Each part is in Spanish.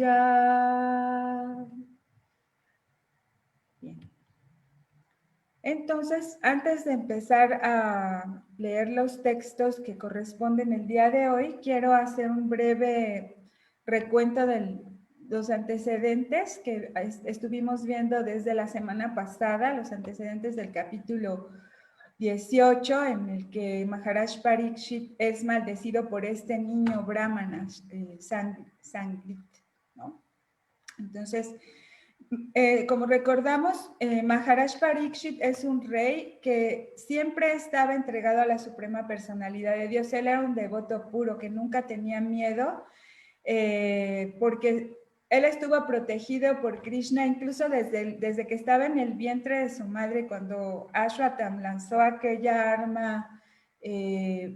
Vaya. Bien. Entonces, antes de empezar a leer los textos que corresponden el día de hoy, quiero hacer un breve recuento de los antecedentes que estuvimos viendo desde la semana pasada, los antecedentes del capítulo 18, en el que Maharaj Parikshit es maldecido por este niño brahmana, Sanglit, ¿no? Entonces, como recordamos, Maharaj Parikshit es un rey que siempre estaba entregado a la suprema personalidad de Dios. Él era un devoto puro que nunca tenía miedo, porque él estuvo protegido por Krishna incluso desde que estaba en el vientre de su madre, cuando Ashwatam lanzó aquella arma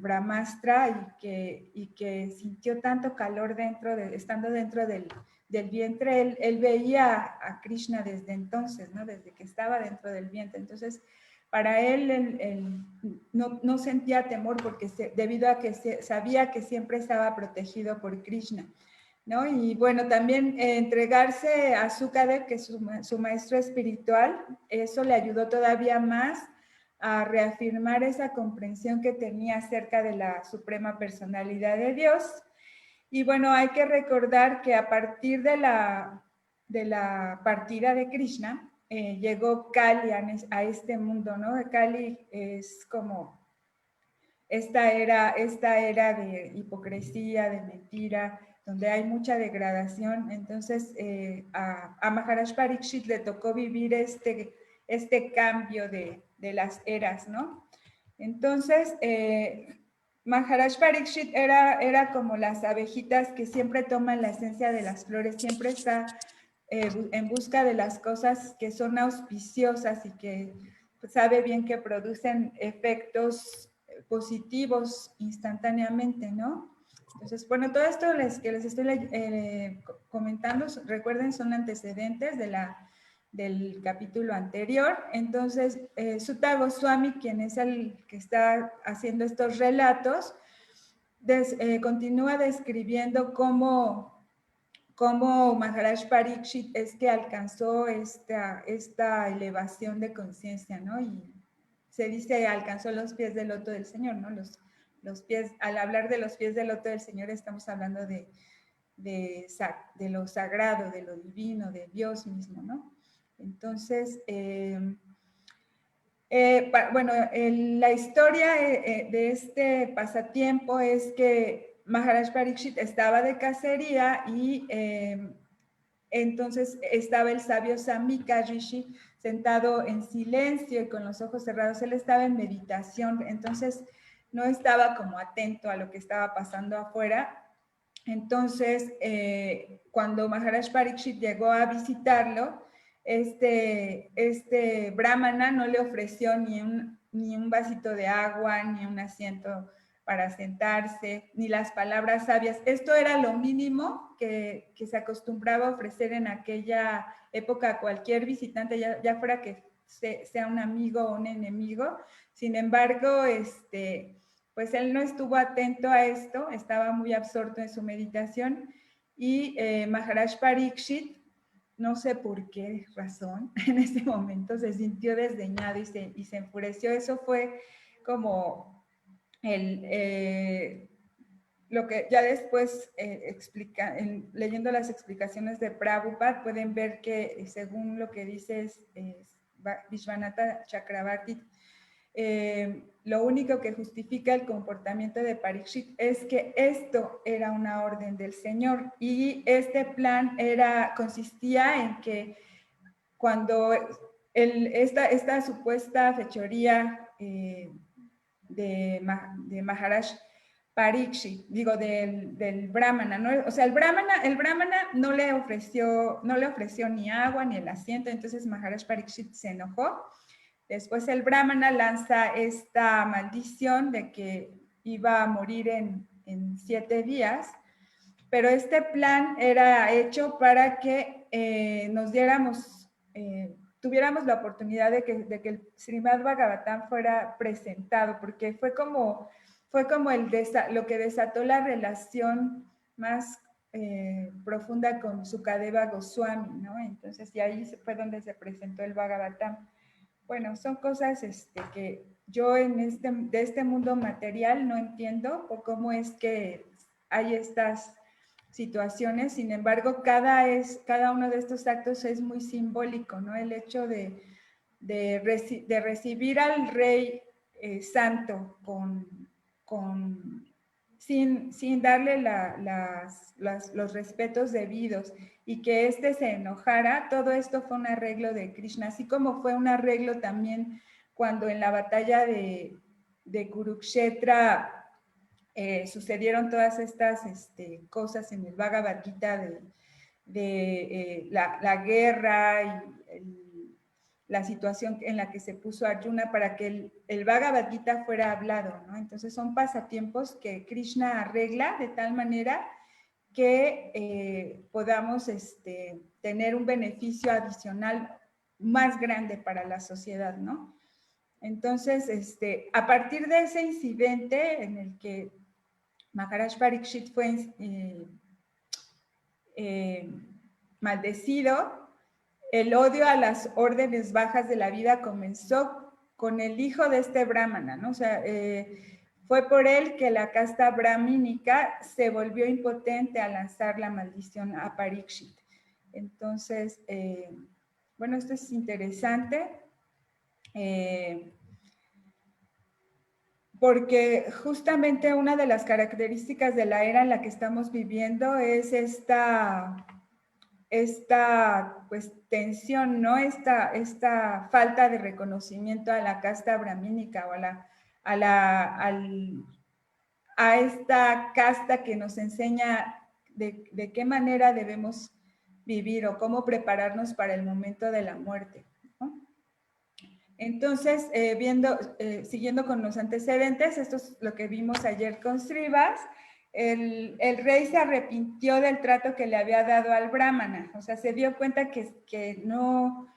Brahmastra y que sintió tanto calor estando dentro del vientre. Él veía a Krishna desde entonces, ¿no? Desde que estaba dentro del vientre. Entonces, para él no sentía temor porque debido a que sabía que siempre estaba protegido por Krishna, ¿no? Y bueno, también entregarse a Sukadev, que es su maestro espiritual, eso le ayudó todavía más a reafirmar esa comprensión que tenía acerca de la suprema personalidad de Dios. Y bueno, hay que recordar que a partir de la partida de Krishna, llegó Kali a este mundo, ¿no? Kali es como esta era de hipocresía, de mentira, donde hay mucha degradación. Entonces, a Maharaj Parikshit le tocó vivir este cambio de las eras, ¿no? Entonces, Maharaj Parikshit era como las abejitas que siempre toman la esencia de las flores, siempre está en busca de las cosas que son auspiciosas y que sabe bien que producen efectos positivos instantáneamente, ¿no? Entonces, bueno, todo esto que les estoy comentando, recuerden, son antecedentes del capítulo anterior. Entonces, Sutta Goswami, quien es el que está haciendo estos relatos, continúa describiendo cómo Maharaj Parikshit es que alcanzó esta elevación de conciencia, ¿no? Y se dice alcanzó los pies del loto del Señor, ¿no? Los pies, al hablar de los pies del loto del Señor, estamos hablando de lo sagrado, de lo divino, de Dios mismo, ¿no? Entonces, bueno, la historia de este pasatiempo es que Maharaj Parikshit estaba de cacería y entonces estaba el sabio Samika Rishi sentado en silencio y con los ojos cerrados. Él estaba en meditación, entonces no estaba como atento a lo que estaba pasando afuera. Entonces, cuando Maharaj Parikshit llegó a visitarlo, este brahmana no le ofreció ni un vasito de agua, ni un asiento para sentarse, ni las palabras sabias. Esto era lo mínimo que se acostumbraba a ofrecer en aquella época a cualquier visitante, ya fuera que sea un amigo o un enemigo. Sin embargo, pues él no estuvo atento a esto, estaba muy absorto en su meditación y Maharaj Parikshit, no sé por qué razón, en ese momento se sintió desdeñado y se enfureció. Eso fue como lo que ya después leyendo las explicaciones de Prabhupada, pueden ver que según lo que dice Vishwanatha Chakravarti, lo único que justifica el comportamiento de Parikshit es que esto era una orden del Señor y este plan consistía en que cuando esta supuesta fechoría de Maharaj Parikshit, digo, del brahmana, ¿no? O sea, el brahmana no le ofreció ni agua ni el asiento. Entonces Maharaj Parikshit se enojó. Después el brahmana lanza esta maldición de que iba a morir en 7 días, pero este plan era hecho para que tuviéramos la oportunidad de que el Srimad Bhagavatam fuera presentado, porque fue como lo que desató la relación más profunda con Sukadeva Goswami, ¿no? Entonces, y ahí fue donde se presentó el Bhagavatam. Bueno, son cosas que yo de este mundo material no entiendo por cómo es que hay estas situaciones. Sin embargo, cada uno de estos actos es muy simbólico, ¿no? El hecho de recibir al Rey Santo sin darle los respetos debidos y que éste se enojara, todo esto fue un arreglo de Krishna, así como fue un arreglo también cuando en la batalla de Kurukshetra sucedieron todas estas cosas en el Bhagavad Gita de la guerra y la situación en la que se puso Arjuna para que el Bhagavad Gita fuera hablado, ¿no? Entonces son pasatiempos que Krishna arregla de tal manera que podamos tener un beneficio adicional más grande para la sociedad, ¿no? Entonces, a partir de ese incidente en el que Maharaj Parikshit fue maldecido, el odio a las órdenes bajas de la vida comenzó con el hijo de este brahmana, ¿no? O sea, fue por él que la casta brahmínica se volvió impotente al lanzar la maldición a Parikshit. Entonces, bueno, esto es interesante porque justamente una de las características de la era en la que estamos viviendo es esta pues, tensión, ¿no? Esta falta de reconocimiento a la casta brahmínica o a esta casta que nos enseña de qué manera debemos vivir o cómo prepararnos para el momento de la muerte, ¿no? Entonces, siguiendo con los antecedentes, esto es lo que vimos ayer con Srivas. El rey se arrepintió del trato que le había dado al brahmana, o sea, se dio cuenta que no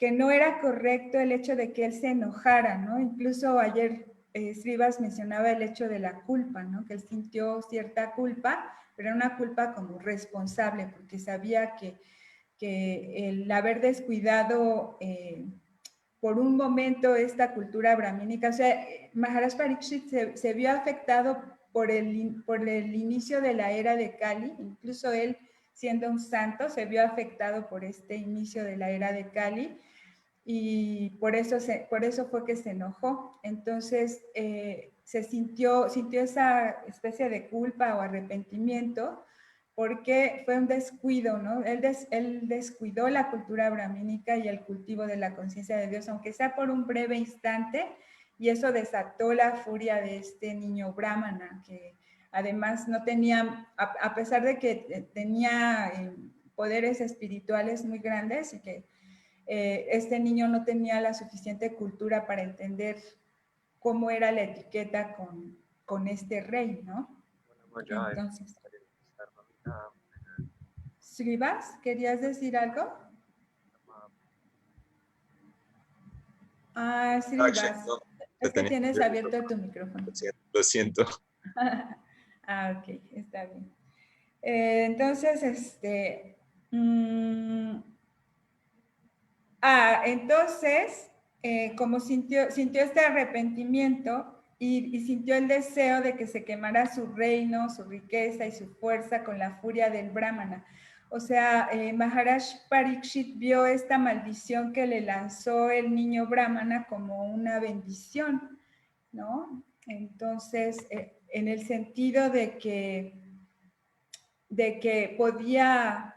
era correcto el hecho de que él se enojara, ¿no? Incluso ayer Srivas mencionaba el hecho de la culpa, ¿no? Que él sintió cierta culpa, pero era una culpa como responsable, porque sabía que el haber descuidado por un momento esta cultura brahmínica, o sea, Maharaj Parikshit se vio afectado por el inicio de la era de Kali, incluso él siendo un santo se vio afectado por este inicio de la era de Kali y por eso fue que se enojó. Entonces se sintió esa especie de culpa o arrepentimiento porque fue un descuido, ¿no? Él descuidó la cultura brahmínica y el cultivo de la conciencia de Dios, aunque sea por un breve instante, y eso desató la furia de este niño brahmana, que además no tenía, a pesar de que tenía poderes espirituales muy grandes y que este niño no tenía la suficiente cultura para entender cómo era la etiqueta con este rey, ¿no? Entonces, Srivas, ¿querías decir algo? Ah, Srivas, es que tienes abierto tu micrófono. Lo siento. Ah, ok, está bien. Entonces, entonces, como sintió este arrepentimiento y sintió el deseo de que se quemara su reino, su riqueza y su fuerza con la furia del brahmana. O sea, Maharaj Parikshit vio esta maldición que le lanzó el niño brahmana como una bendición, ¿no? Entonces, en el sentido de que podía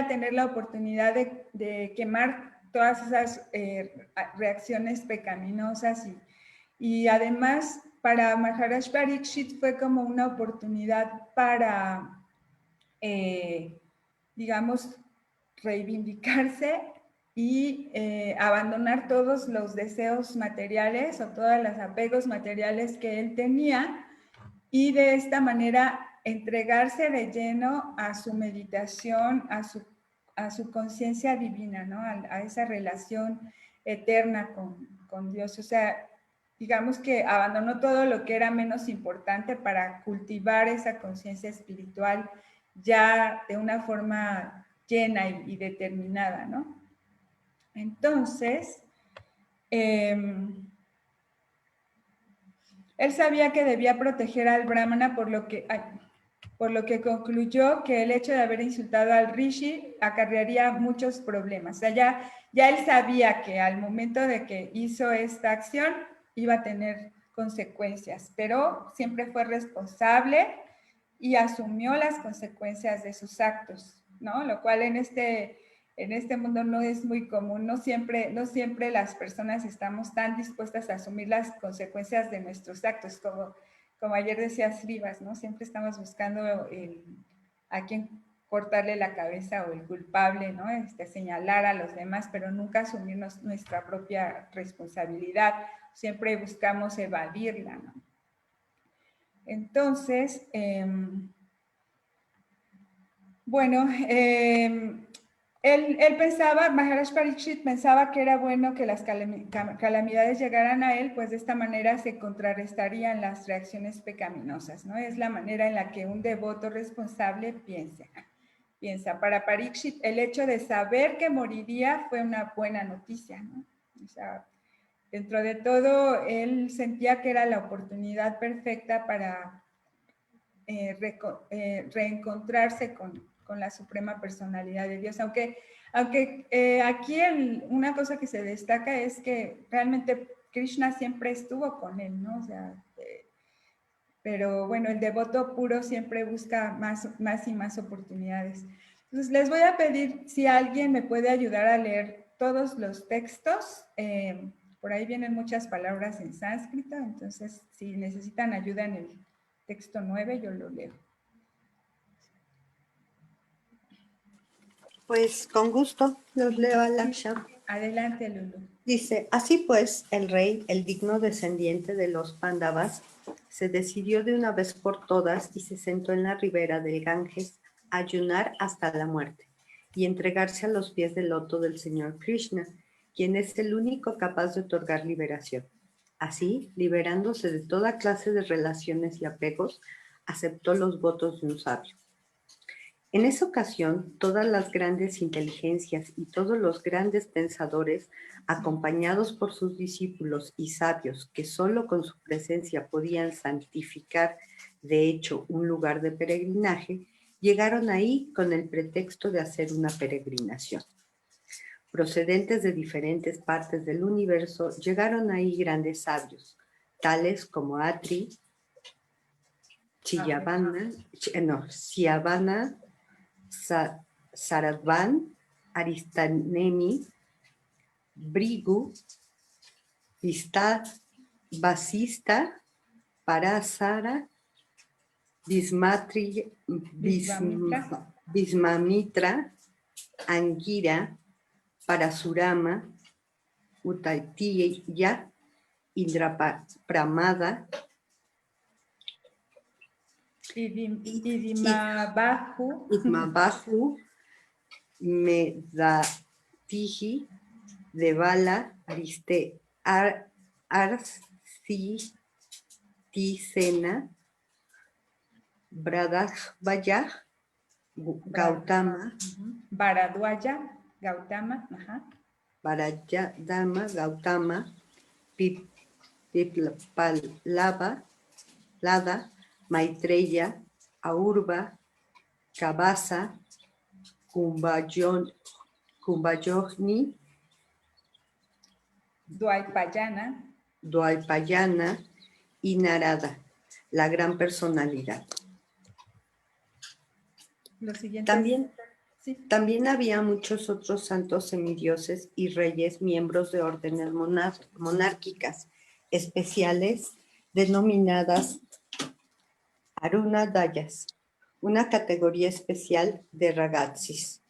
tener la oportunidad de quemar todas esas reacciones pecaminosas y además para Maharaj Parikshit fue como una oportunidad para, digamos, reivindicarse y abandonar todos los deseos materiales o todos los apegos materiales que él tenía y de esta manera entregarse de lleno a su meditación, a su conciencia divina, ¿no? A esa relación eterna con Dios. O sea, digamos que abandonó todo lo que era menos importante para cultivar esa conciencia espiritual ya de una forma llena y determinada, ¿no? Entonces, él sabía que debía proteger al brahmana por lo que concluyó que el hecho de haber insultado al rishi acarrearía muchos problemas. O sea, ya él sabía que al momento de que hizo esta acción iba a tener consecuencias, pero siempre fue responsable y asumió las consecuencias de sus actos, ¿no? Lo cual en este mundo no es muy común, no siempre las personas estamos tan dispuestas a asumir las consecuencias de nuestros actos, como ayer decía Rivas, ¿no? Siempre estamos buscando a quién cortarle la cabeza o el culpable, ¿no? Señalar a los demás, pero nunca asumirnos nuestra propia responsabilidad. Siempre buscamos evadirla, ¿no? Entonces, bueno, él pensaba, Maharaj Parikshit pensaba que era bueno que las calamidades llegaran a él, pues de esta manera se contrarrestarían las reacciones pecaminosas, ¿no? Es la manera en la que un devoto responsable piensa. Para Parikshit, el hecho de saber que moriría fue una buena noticia, ¿no? O sea, dentro de todo, él sentía que era la oportunidad perfecta para reencontrarse con la suprema personalidad de Dios. Aunque aquí una cosa que se destaca es que realmente Krishna siempre estuvo con él, ¿no? O sea, pero bueno, el devoto puro siempre busca más y más oportunidades. Entonces, les voy a pedir si alguien me puede ayudar a leer todos los textos. Por ahí vienen muchas palabras en sánscrito, entonces si necesitan ayuda en el texto 9, yo lo leo. Pues con gusto los leo a Laksha. Adelante, Lulu. Dice, así pues, el rey, el digno descendiente de los Pándavas, se decidió de una vez por todas y se sentó en la ribera del Ganges a ayunar hasta la muerte y entregarse a los pies del loto del Señor Krishna, quien es el único capaz de otorgar liberación. Así, liberándose de toda clase de relaciones y apegos, aceptó los votos de un sabio. En esa ocasión, todas las grandes inteligencias y todos los grandes pensadores, acompañados por sus discípulos y sabios que solo con su presencia podían santificar, de hecho, un lugar de peregrinaje, llegaron ahí con el pretexto de hacer una peregrinación. Procedentes de diferentes partes del universo, llegaron ahí grandes sabios, tales como Atri, Siyavana, Saradvan, Aristanemi, Brigu, Vasista, Parasara, Vismamitra, Angira, Parasurama, Utaitiya, Indrapramada, Idmabahu, Medatiji, Devala, Arsitisena, Bradvaya, Gautama, Bharadwaya Gautama, Piplava, Lada, Maitreya, Aurva, Kabasa, Kumbhayogni, Dwaipayana y Narada, la gran personalidad. También había muchos otros santos semidioses y reyes miembros de órdenes monárquicas especiales denominadas Arunadayas, una categoría especial de ragazis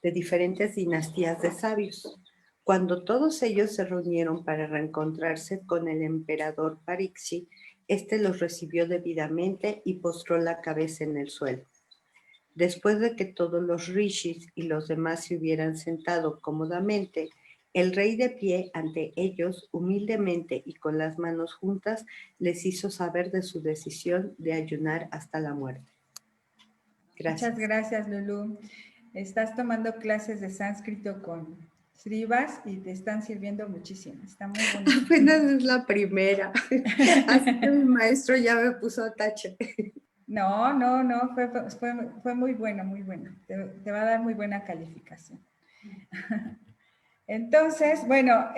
de diferentes dinastías de sabios. Cuando todos ellos se reunieron para reencontrarse con el emperador Parikshit, este los recibió debidamente y postró la cabeza en el suelo. Después de que todos los rishis y los demás se hubieran sentado cómodamente, El rey de pie ante ellos, humildemente y con las manos juntas, les hizo saber de su decisión de ayunar hasta la muerte. Muchas Gracias. gracias, Lulú. Estás tomando clases de sánscrito con Srivas y te están sirviendo muchísimo. Está muy bonito. Apenas es la primera. Así que mi maestro ya me puso tache. No, no, no, fue muy bueno, muy bueno. Te va a dar muy buena calificación. Entonces, bueno,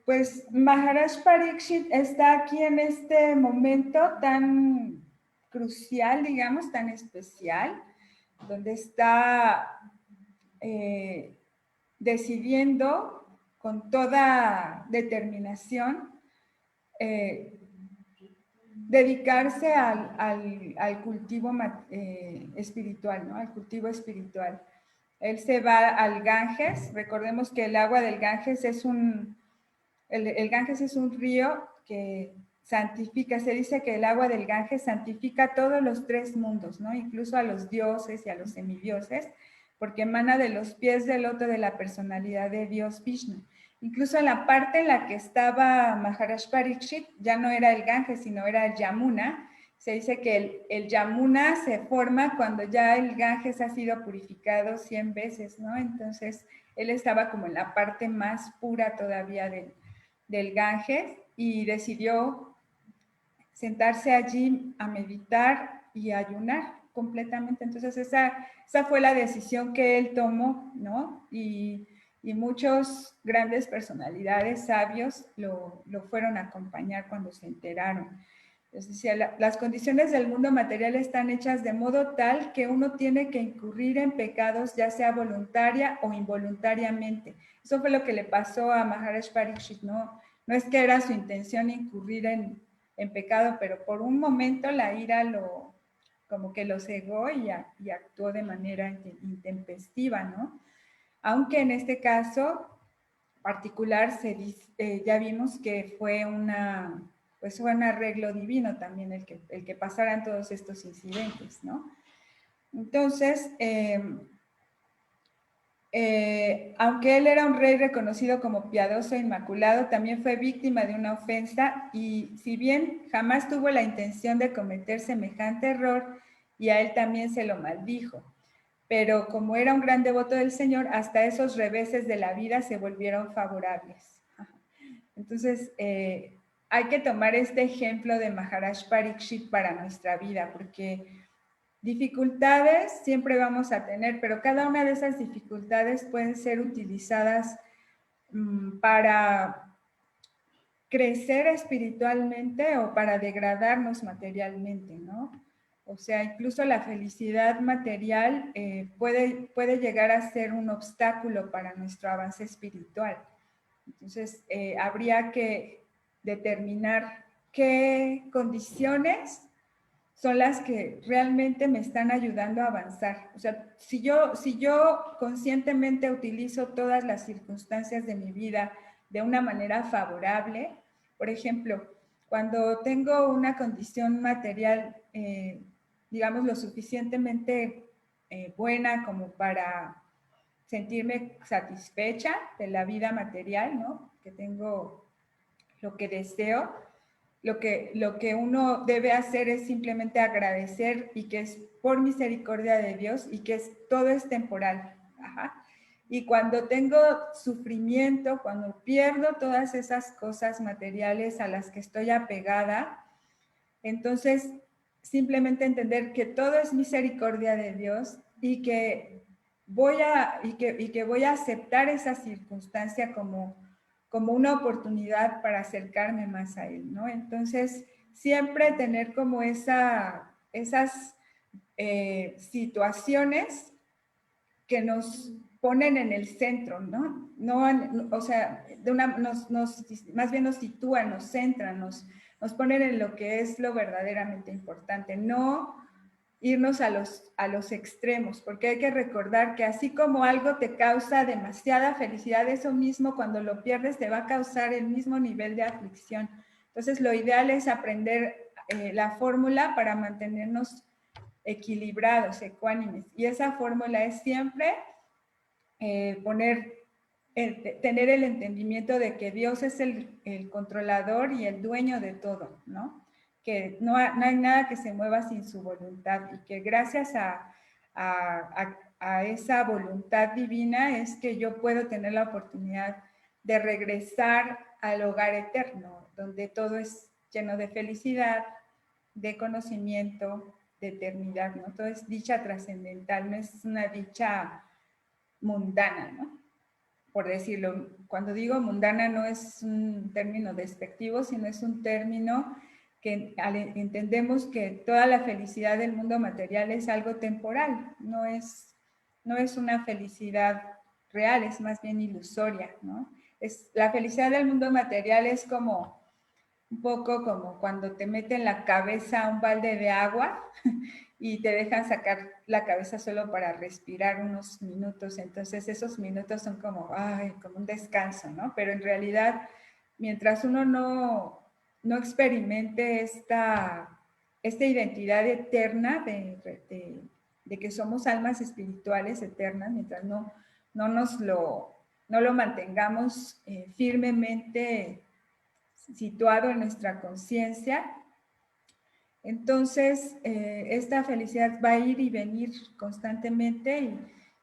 pues Maharaj Parikshit está aquí en este momento tan crucial, digamos, tan especial, donde está decidiendo con toda determinación dedicarse al cultivo espiritual, ¿no? Al cultivo espiritual. Él se va al Ganges. Recordemos que el agua del Ganges es el Ganges es un río que santifica. Se dice que el agua del Ganges santifica todos los tres mundos, ¿no? Incluso a los dioses y a los semidioses, porque emana de los pies del loto de la personalidad de Dios Vishnu. Incluso en la parte en la que estaba Maharaj Parikshit, ya no era el Ganges, sino era el Yamuna. Se dice que el Yamuna se forma cuando ya el Ganges ha sido purificado 100 veces, ¿no? Entonces, él estaba como en la parte más pura todavía del Ganges y decidió sentarse allí a meditar y a ayunar completamente. Entonces, esa fue la decisión que él tomó, ¿no? Y muchos grandes personalidades sabios lo fueron a acompañar cuando se enteraron. Es decir, las condiciones del mundo material están hechas de modo tal que uno tiene que incurrir en pecados, ya sea voluntaria o involuntariamente. Eso fue lo que le pasó a Maharaj Parikshit, ¿no? No es que era su intención incurrir en pecado, pero por un momento la ira como que lo cegó y actuó de manera intempestiva, ¿no? Aunque en este caso particular ya vimos que fue pues fue un arreglo divino también el que pasaran todos estos incidentes, ¿no? Entonces, aunque él era un rey reconocido como piadoso e inmaculado, también fue víctima de una ofensa y si bien jamás tuvo la intención de cometer semejante error, y a él también se lo maldijo. Pero como era un gran devoto del Señor, hasta esos reveses de la vida se volvieron favorables. Entonces, hay que tomar este ejemplo de Maharaj Parikshit para nuestra vida, porque dificultades siempre vamos a tener, pero cada una de esas dificultades pueden ser utilizadas para crecer espiritualmente o para degradarnos materialmente, ¿no? O sea, incluso la felicidad material puede llegar a ser un obstáculo para nuestro avance espiritual. Entonces, habría que determinar qué condiciones son las que realmente me están ayudando a avanzar. O sea, si yo conscientemente utilizo todas las circunstancias de mi vida de una manera favorable, por ejemplo, cuando tengo una condición material, digamos, lo suficientemente buena como para sentirme satisfecha de la vida material, ¿no? Que tengo lo que deseo, lo que uno debe hacer es simplemente agradecer y que es por misericordia de Dios y que todo es temporal. Ajá. Y cuando tengo sufrimiento, cuando pierdo todas esas cosas materiales a las que estoy apegada, entonces simplemente entender que todo es misericordia de Dios y que voy a aceptar esa circunstancia como una oportunidad para acercarme más a Él, ¿no? Entonces, siempre tener como esas situaciones que nos ponen en el centro, ¿no? O sea, más bien nos sitúan, nos centran, nos ponen en lo que es lo verdaderamente importante, no irnos a los extremos, porque hay que recordar que así como algo te causa demasiada felicidad, eso mismo cuando lo pierdes te va a causar el mismo nivel de aflicción. Entonces, lo ideal es aprender la fórmula para mantenernos equilibrados, ecuánimes, y esa fórmula es siempre poner tener el entendimiento de que Dios es el controlador y el dueño de todo, ¿no? Que no hay nada que se mueva sin su voluntad y que gracias a esa voluntad divina es que yo puedo tener la oportunidad de regresar al hogar eterno, donde todo es lleno de felicidad, de conocimiento, de eternidad, ¿no? Todo es dicha trascendental, no es una dicha mundana, ¿no? Por decirlo, cuando digo mundana no es un término despectivo, sino es un término que entendemos que toda la felicidad del mundo material es algo temporal, no es una felicidad real, es más bien ilusoria, ¿no? La felicidad del mundo material es como un poco como cuando te meten en la cabeza un balde de agua y te dejan sacar la cabeza solo para respirar unos minutos. Entonces esos minutos son como, como un descanso, ¿no? Pero en realidad, mientras uno no experimente esta identidad eterna de que somos almas espirituales eternas, mientras no lo mantengamos firmemente situado en nuestra conciencia, entonces esta felicidad va a ir y venir constantemente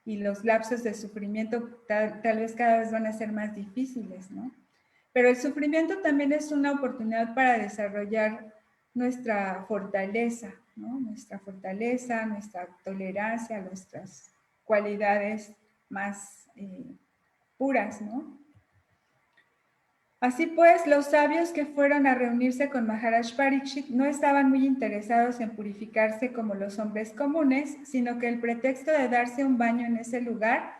y los lapsos de sufrimiento tal vez cada vez van a ser más difíciles, ¿no? Pero el sufrimiento también es una oportunidad para desarrollar nuestra fortaleza, ¿no? Nuestra fortaleza, nuestra tolerancia, nuestras cualidades más puras, ¿no? Así pues, los sabios que fueron a reunirse con Maharaj Parikshit no estaban muy interesados en purificarse como los hombres comunes, sino que el pretexto de darse un baño en ese lugar,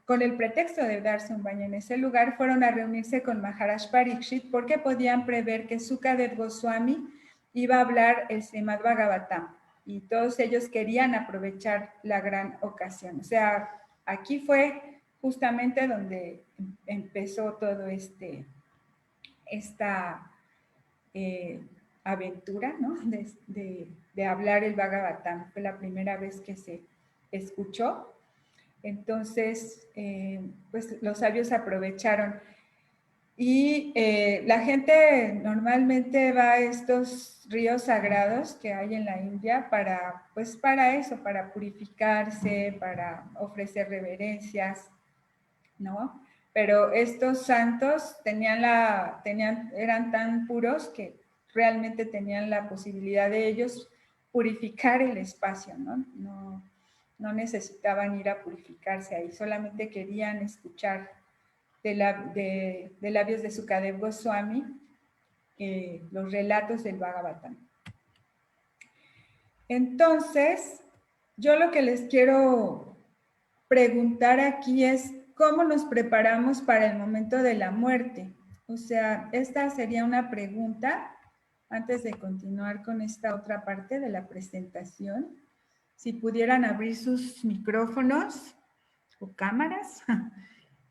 con el pretexto de darse un baño en ese lugar, fueron a reunirse con Maharaj Parikshit porque podían prever que Sukadev Goswami iba a hablar el Srimad Bhagavatam y todos ellos querían aprovechar la gran ocasión. O sea, aquí fue justamente donde empezó todo esta aventura, ¿no? de hablar el Bhagavatam. Fue la primera vez que se escuchó. Entonces, pues los sabios aprovecharon. Y la gente normalmente va a estos ríos sagrados que hay en la India para eso, para purificarse, para ofrecer reverencias, ¿no? Pero estos santos eran tan puros que realmente tenían la posibilidad de ellos purificar el espacio, ¿no? No necesitaban ir a purificarse ahí, solamente querían escuchar de labios de Sukadev Goswami los relatos del Bhagavatam. Entonces, yo lo que les quiero preguntar aquí es cómo nos preparamos para el momento de la muerte. O sea, esta sería una pregunta antes de continuar con esta otra parte de la presentación. Si pudieran abrir sus micrófonos o cámaras.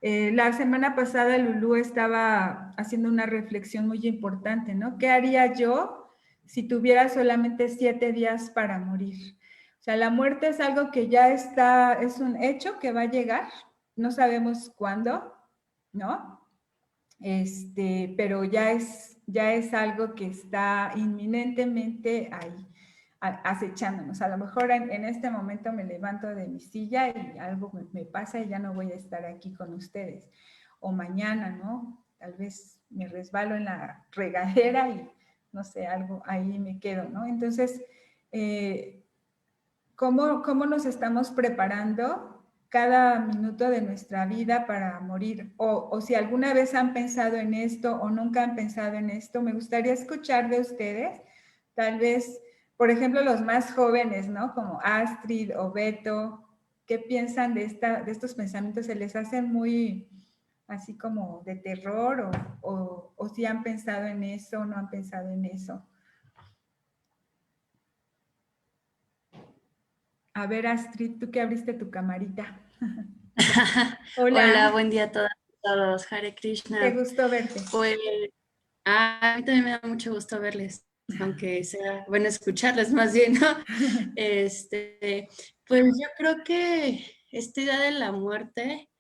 La semana pasada Lulú estaba haciendo una reflexión muy importante, ¿no? ¿Qué haría yo si tuviera solamente 7 días para morir? O sea, la muerte es algo que ya está, es un hecho que va a llegar, no sabemos cuándo, ¿no? Pero ya es algo que está inminentemente ahí, acechándonos. A lo mejor en este momento me levanto de mi silla y algo me pasa y ya no voy a estar aquí con ustedes. O mañana, ¿no? Tal vez me resbalo en la regadera y no sé, algo ahí me quedo, ¿no? Entonces, ¿cómo nos estamos preparando cada minuto de nuestra vida para morir? O si alguna vez han pensado en esto o nunca han pensado en esto, me gustaría escuchar de ustedes, tal vez, por ejemplo, los más jóvenes, ¿no? Como Astrid o Beto, ¿qué piensan de estos pensamientos? ¿Se les hacen muy así como de terror o si han pensado en eso o no han pensado en eso? A ver, Astrid, tú que abriste tu camarita. Hola. Hola, buen día a todos. Hare Qué Krishna. gusto verte. Pues a mí también me da mucho gusto verles, aunque sea bueno escucharles más bien, ¿no? Pues yo creo que esta idea de la muerte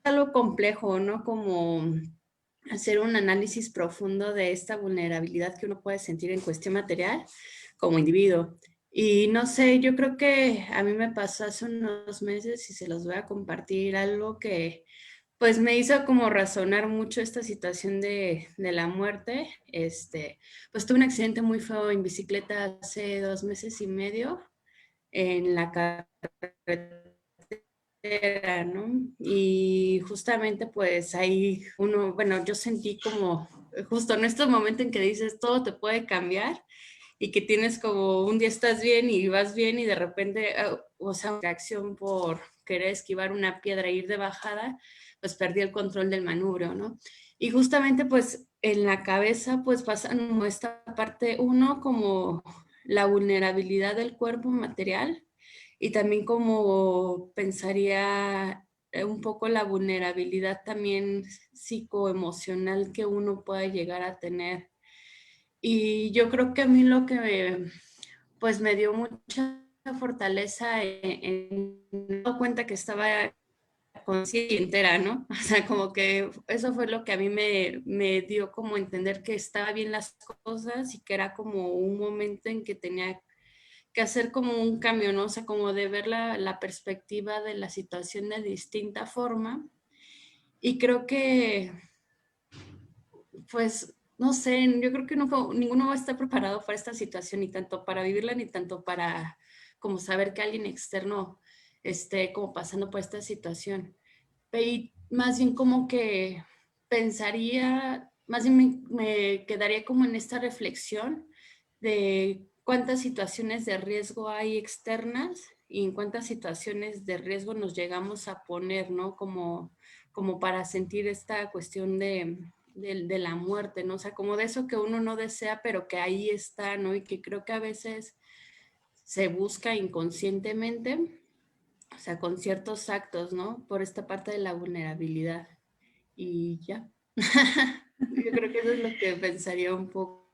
algo complejo, ¿no? Como hacer un análisis profundo de esta vulnerabilidad que uno puede sentir en cuestión material como individuo. Y no sé, yo creo que a mí me pasó hace unos meses y se los voy a compartir algo que pues me hizo como razonar mucho esta situación de la muerte. Pues tuve un accidente muy feo en bicicleta hace 2 meses y medio en la carretera, ¿no? Y justamente pues ahí uno, bueno, yo sentí como justo en este momento en que dices todo te puede cambiar y que tienes como un día estás bien y vas bien y de repente, o sea, una reacción por querer esquivar una piedra e ir de bajada, pues perdí el control del manubrio, ¿no? Y justamente pues en la cabeza pues pasa esta parte, uno como la vulnerabilidad del cuerpo material y también como pensaría un poco la vulnerabilidad también psicoemocional que uno puede llegar a tener. Y yo creo que a mí lo que pues me dio mucha fortaleza en dar cuenta que estaba consciente y entera, ¿no? O sea, como que eso fue lo que a mí me dio como entender que estaba bien las cosas y que era como un momento en que tenía que hacer como un cambio, ¿no? O sea, como de ver la perspectiva de la situación de distinta forma. Y creo que, pues, no sé, yo creo que ninguno va a estar preparado para esta situación, ni tanto para vivirla, ni tanto para como saber que alguien externo esté como pasando por esta situación. Y más bien como que pensaría, más bien me quedaría como en esta reflexión de cuántas situaciones de riesgo hay externas y en cuántas situaciones de riesgo nos llegamos a poner, ¿no? Como para sentir esta cuestión de la muerte, ¿no? O sea, como de eso que uno no desea, pero que ahí está, ¿no? Y que creo que a veces se busca inconscientemente, o sea, con ciertos actos, ¿no? Por esta parte de la vulnerabilidad. Y ya. Yo creo que eso es lo que pensaría un poco.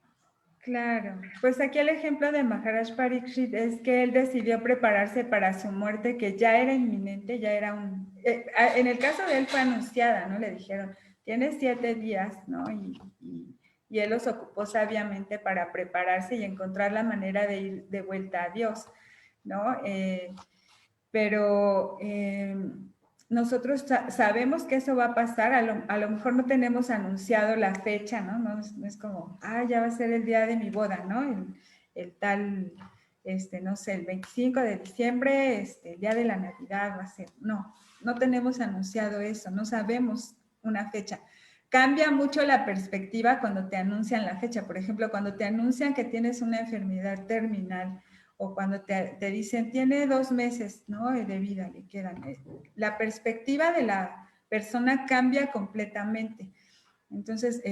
Claro, pues aquí el ejemplo de Maharaj Pariksit es que él decidió prepararse para su muerte, que ya era inminente, ya era en el caso de él fue anunciada, ¿no? Le dijeron, tienes 7 días, ¿no? Y él los ocupó sabiamente para prepararse y encontrar la manera de ir de vuelta a Dios, ¿no? Pero nosotros sabemos que eso va a pasar, a lo mejor no tenemos anunciado la fecha, ¿no? No es como, ya va a ser el día de mi boda, ¿no? El tal, no sé, el 25 de diciembre, el día de la Navidad va a ser. No tenemos anunciado eso, no sabemos una fecha. Cambia mucho la perspectiva cuando te anuncian la fecha. Por ejemplo, cuando te anuncian que tienes una enfermedad terminal, o cuando te dicen, tiene 2 meses, ¿no? De vida le quedan. La perspectiva de la persona cambia completamente. Entonces,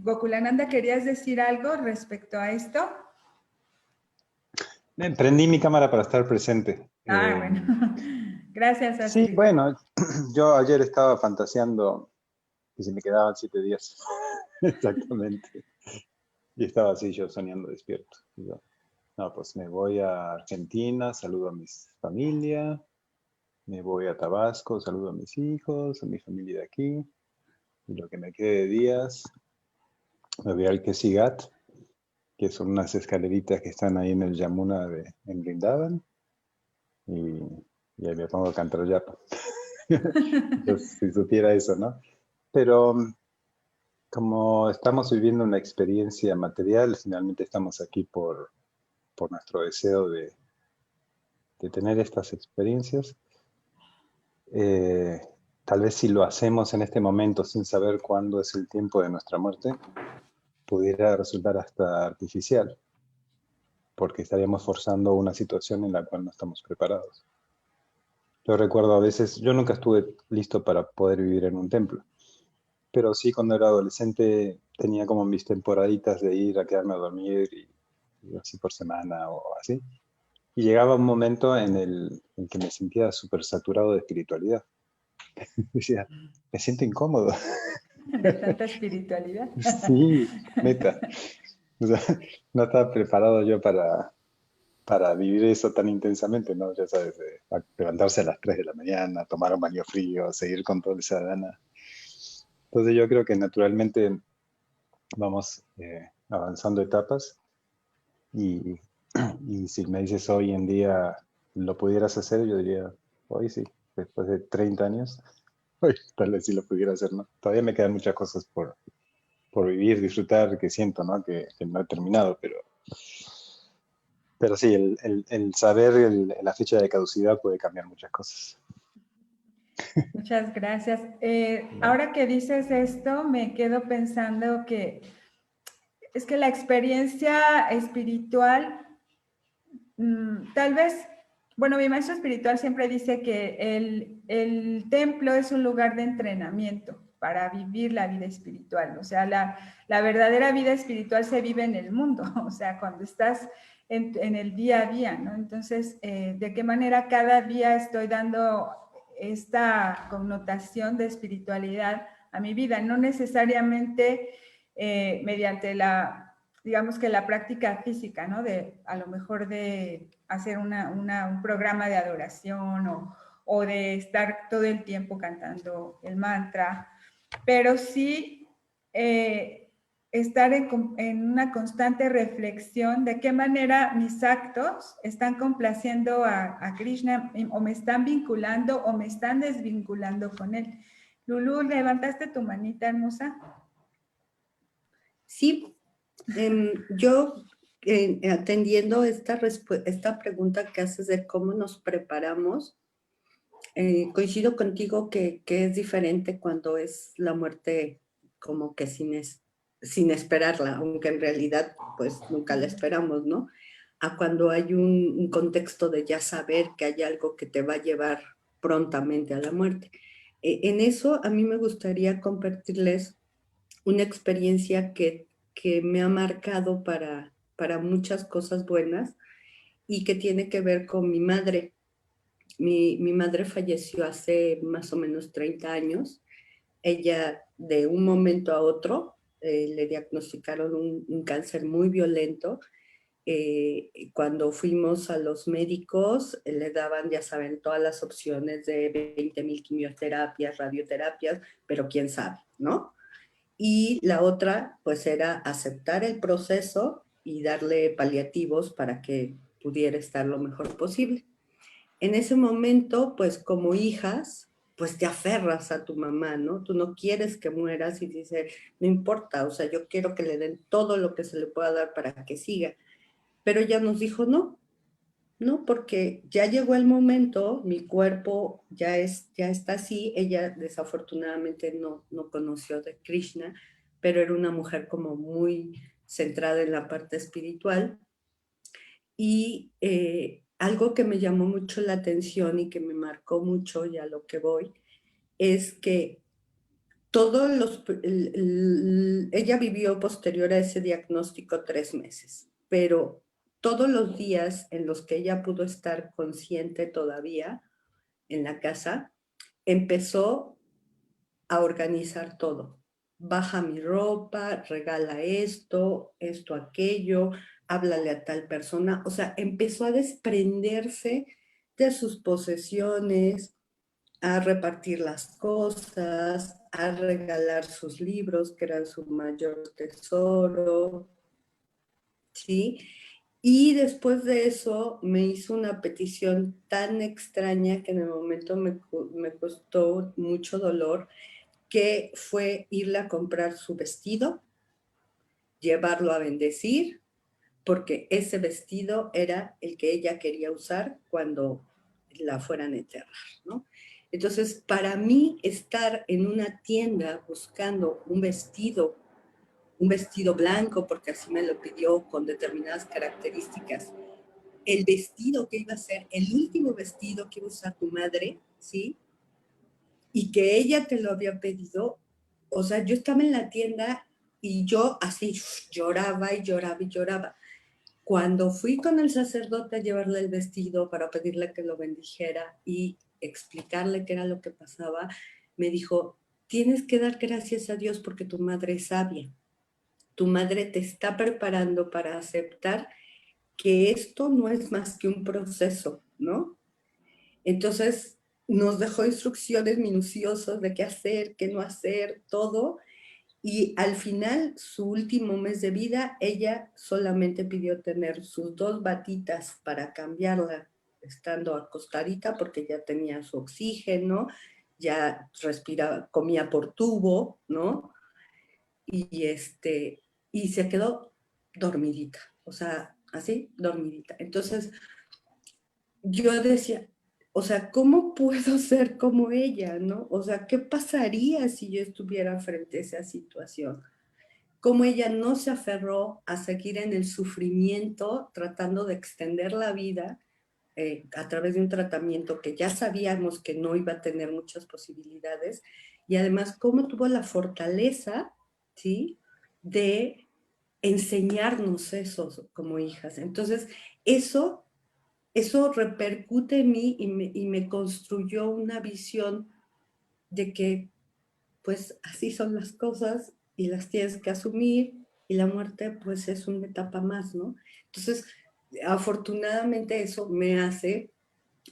Gokulananda, ¿querías decir algo respecto a esto? Prendí mi cámara para estar presente. Bueno. Gracias, Sí, Astrid. bueno, yo ayer estaba fantaseando que si me quedaban 7 días. Exactamente. Y estaba así yo soñando despierto. Y yo, no, pues me voy a Argentina, saludo a mi familia, me voy a Tabasco, saludo a mis hijos, a mi familia de aquí, y lo que me quede de días, me voy al Kesigat, que son unas escaleritas que están ahí en el Yamuna en Brindavan, y ahí me pongo a cantar yapa. Entonces, si supiera eso, ¿no? Pero como estamos viviendo una experiencia material, finalmente estamos aquí por nuestro deseo de tener estas experiencias. Tal vez si lo hacemos en este momento sin saber cuándo es el tiempo de nuestra muerte, pudiera resultar hasta artificial, porque estaríamos forzando una situación en la cual no estamos preparados. Yo recuerdo a veces, yo nunca estuve listo para poder vivir en un templo, pero sí cuando era adolescente tenía como mis temporaditas de ir a quedarme a dormir y así por semana o así. Y llegaba un momento en que me sentía súper saturado de espiritualidad. Decía, me siento incómodo. De tanta espiritualidad. Sí, neta. O sea, no estaba preparado yo para vivir eso tan intensamente, ¿no? Ya sabes, levantarse a las 3 de la mañana, tomar un baño frío, seguir con toda esa gana. Entonces yo creo que naturalmente vamos avanzando etapas y, y si me dices hoy en día lo pudieras hacer, yo diría, hoy sí, después de 30 años, hoy tal vez sí lo pudiera hacer, ¿no? Todavía me quedan muchas cosas por vivir, disfrutar, que siento, ¿no? Que no he terminado, pero sí, el saber la fecha de caducidad puede cambiar muchas cosas. Muchas gracias. Ahora que dices esto, me quedo pensando que es que la experiencia espiritual, tal vez, bueno, mi maestro espiritual siempre dice que el templo es un lugar de entrenamiento para vivir la vida espiritual. O sea, la verdadera vida espiritual se vive en el mundo, o sea, cuando estás en el día a día, ¿no? Entonces, ¿de qué manera cada día estoy dando esta connotación de espiritualidad a mi vida? No necesariamente mediante digamos que la práctica física, ¿no? A lo mejor de hacer un programa de adoración o de estar todo el tiempo cantando el mantra, pero sí estar en una constante reflexión de qué manera mis actos están complaciendo a Krishna o me están vinculando o me están desvinculando con él. Lulú, ¿levantaste tu manita hermosa? Sí, yo atendiendo esta pregunta que haces de cómo nos preparamos, coincido contigo que es diferente cuando es la muerte como que sin esperarla, aunque en realidad pues nunca la esperamos, ¿no? A cuando hay un contexto de ya saber que hay algo que te va a llevar prontamente a la muerte. En eso a mí me gustaría compartirles una experiencia que me ha marcado para muchas cosas buenas y que tiene que ver con mi madre. Mi madre falleció hace más o menos 30 años. Ella de un momento a otro le diagnosticaron un cáncer muy violento. Cuando fuimos a los médicos, le daban, ya saben, todas las opciones de 20,000 quimioterapias, radioterapias, pero quién sabe, ¿no? Y la otra, pues, era aceptar el proceso y darle paliativos para que pudiera estar lo mejor posible. En ese momento, pues, como hijas, pues te aferras a tu mamá, ¿no? Tú no quieres que mueras y dices, no importa, o sea, yo quiero que le den todo lo que se le pueda dar para que siga. Pero ella nos dijo, no, no, porque ya llegó el momento, mi cuerpo ya está así. Ella desafortunadamente no conoció de Krishna, pero era una mujer como muy centrada en la parte espiritual. Y algo que me llamó mucho la atención y que me marcó mucho, y a lo que voy, es que ella vivió posterior a ese diagnóstico 3 meses, pero todos los días en los que ella pudo estar consciente todavía en la casa, empezó a organizar todo. Baja mi ropa, regala esto, aquello, háblale a tal persona. O sea, empezó a desprenderse de sus posesiones, a repartir las cosas, a regalar sus libros, que eran su mayor tesoro, ¿sí? Y después de eso me hizo una petición tan extraña que en el momento me costó mucho dolor, que fue irle a comprar su vestido, llevarlo a bendecir, porque ese vestido era el que ella quería usar cuando la fueran a enterrar, ¿no? Entonces, para mí, estar en una tienda buscando un vestido blanco, porque así me lo pidió, con determinadas características, el vestido que iba a ser el último vestido que iba a usar tu madre, ¿sí? Y que ella te lo había pedido. O sea, yo estaba en la tienda y yo así lloraba y lloraba y lloraba. Cuando fui con el sacerdote a llevarle el vestido para pedirle que lo bendijera y explicarle qué era lo que pasaba, me dijo, tienes que dar gracias a Dios porque tu madre es sabia. Tu madre te está preparando para aceptar que esto no es más que un proceso, ¿no? Entonces nos dejó instrucciones minuciosas de qué hacer, qué no hacer, todo. Y al final, su último mes de vida, ella solamente pidió tener sus 2 batitas para cambiarla, estando acostadita, porque ya tenía su oxígeno, ya respiraba, comía por tubo, ¿no? Y se quedó dormidita, o sea, así, dormidita. Entonces, yo decía, o sea, ¿cómo puedo ser como ella, no? O sea, ¿qué pasaría si yo estuviera frente a esa situación? Cómo ella no se aferró a seguir en el sufrimiento, tratando de extender la vida a través de un tratamiento que ya sabíamos que no iba a tener muchas posibilidades, y además cómo tuvo la fortaleza, ¿sí?, de enseñarnos eso como hijas. Entonces, eso repercute en mí y me construyó una visión de que pues así son las cosas y las tienes que asumir, y la muerte pues es una etapa más, ¿no? Entonces, afortunadamente eso me hace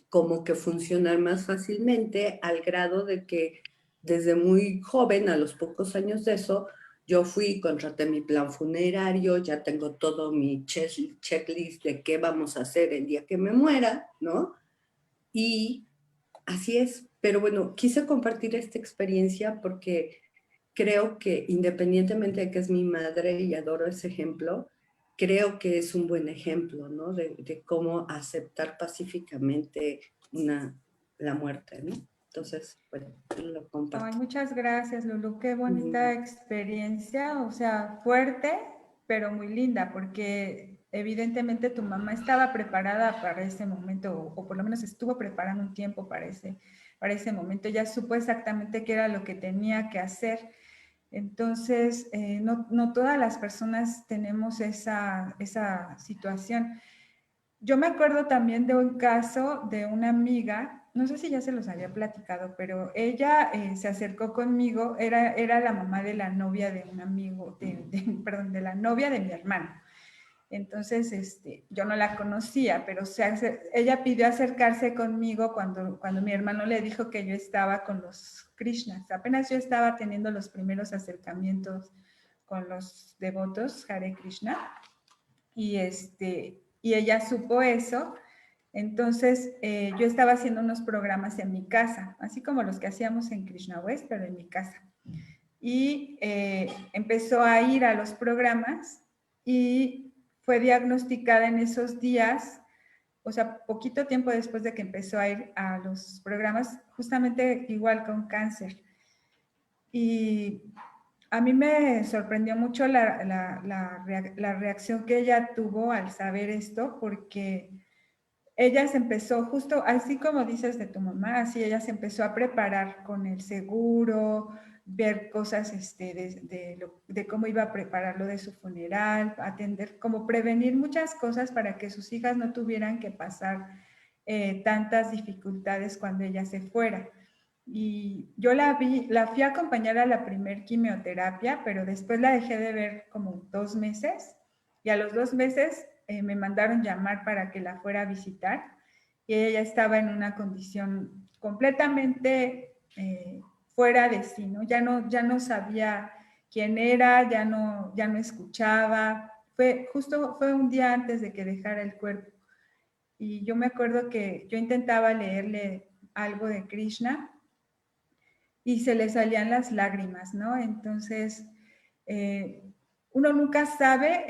como que funcionar más fácilmente, al grado de que desde muy joven, a los pocos años de eso, yo fui, contraté mi plan funerario, ya tengo todo mi checklist de qué vamos a hacer el día que me muera, ¿no? Y así es. Pero bueno, quise compartir esta experiencia porque creo que independientemente de que es mi madre y adoro ese ejemplo, creo que es un buen ejemplo, ¿no? De cómo aceptar pacíficamente la muerte, ¿no? Entonces, bueno, lo Ay, comparto. muchas gracias, Lulu. Qué bonita experiencia, o sea, fuerte, pero muy linda, porque evidentemente tu mamá estaba preparada para ese momento, o por lo menos estuvo preparando un tiempo para ese momento. Ya supo exactamente qué era lo que tenía que hacer. Entonces, no todas las personas tenemos esa situación. Yo me acuerdo también de un caso de una amiga, no sé si ya se los había platicado, pero ella se acercó conmigo, era la mamá de la novia de un amigo, perdón, de la novia de mi hermano. Entonces, yo no la conocía, pero ella pidió acercarse conmigo cuando mi hermano le dijo que yo estaba con los Krishnas. Apenas yo estaba teniendo los primeros acercamientos con los devotos Hare Krishna, y ella supo eso. Entonces, yo estaba haciendo unos programas en mi casa, así como los que hacíamos en Krishna West, pero en mi casa. Y empezó a ir a los programas y fue diagnosticada en esos días, o sea, poquito tiempo después de que empezó a ir a los programas, justamente igual con cáncer. Y a mí me sorprendió mucho la reacción que ella tuvo al saber esto, porque ella se empezó justo, así como dices de tu mamá, así ella se empezó a preparar con el seguro, ver cosas de cómo iba a preparar lo de su funeral, atender, como prevenir muchas cosas para que sus hijas no tuvieran que pasar tantas dificultades cuando ella se fuera. Y yo la fui a acompañar a la primer quimioterapia, pero después la dejé de ver como 2 meses, y a los 2 meses me mandaron llamar para que la fuera a visitar, y ella ya estaba en una condición completamente fuera de sí, ¿no? Ya no sabía quién era, ya no escuchaba. Fue un día antes de que dejara el cuerpo, y yo me acuerdo que yo intentaba leerle algo de Krishna y se le salían las lágrimas, ¿no? Entonces, uno nunca sabe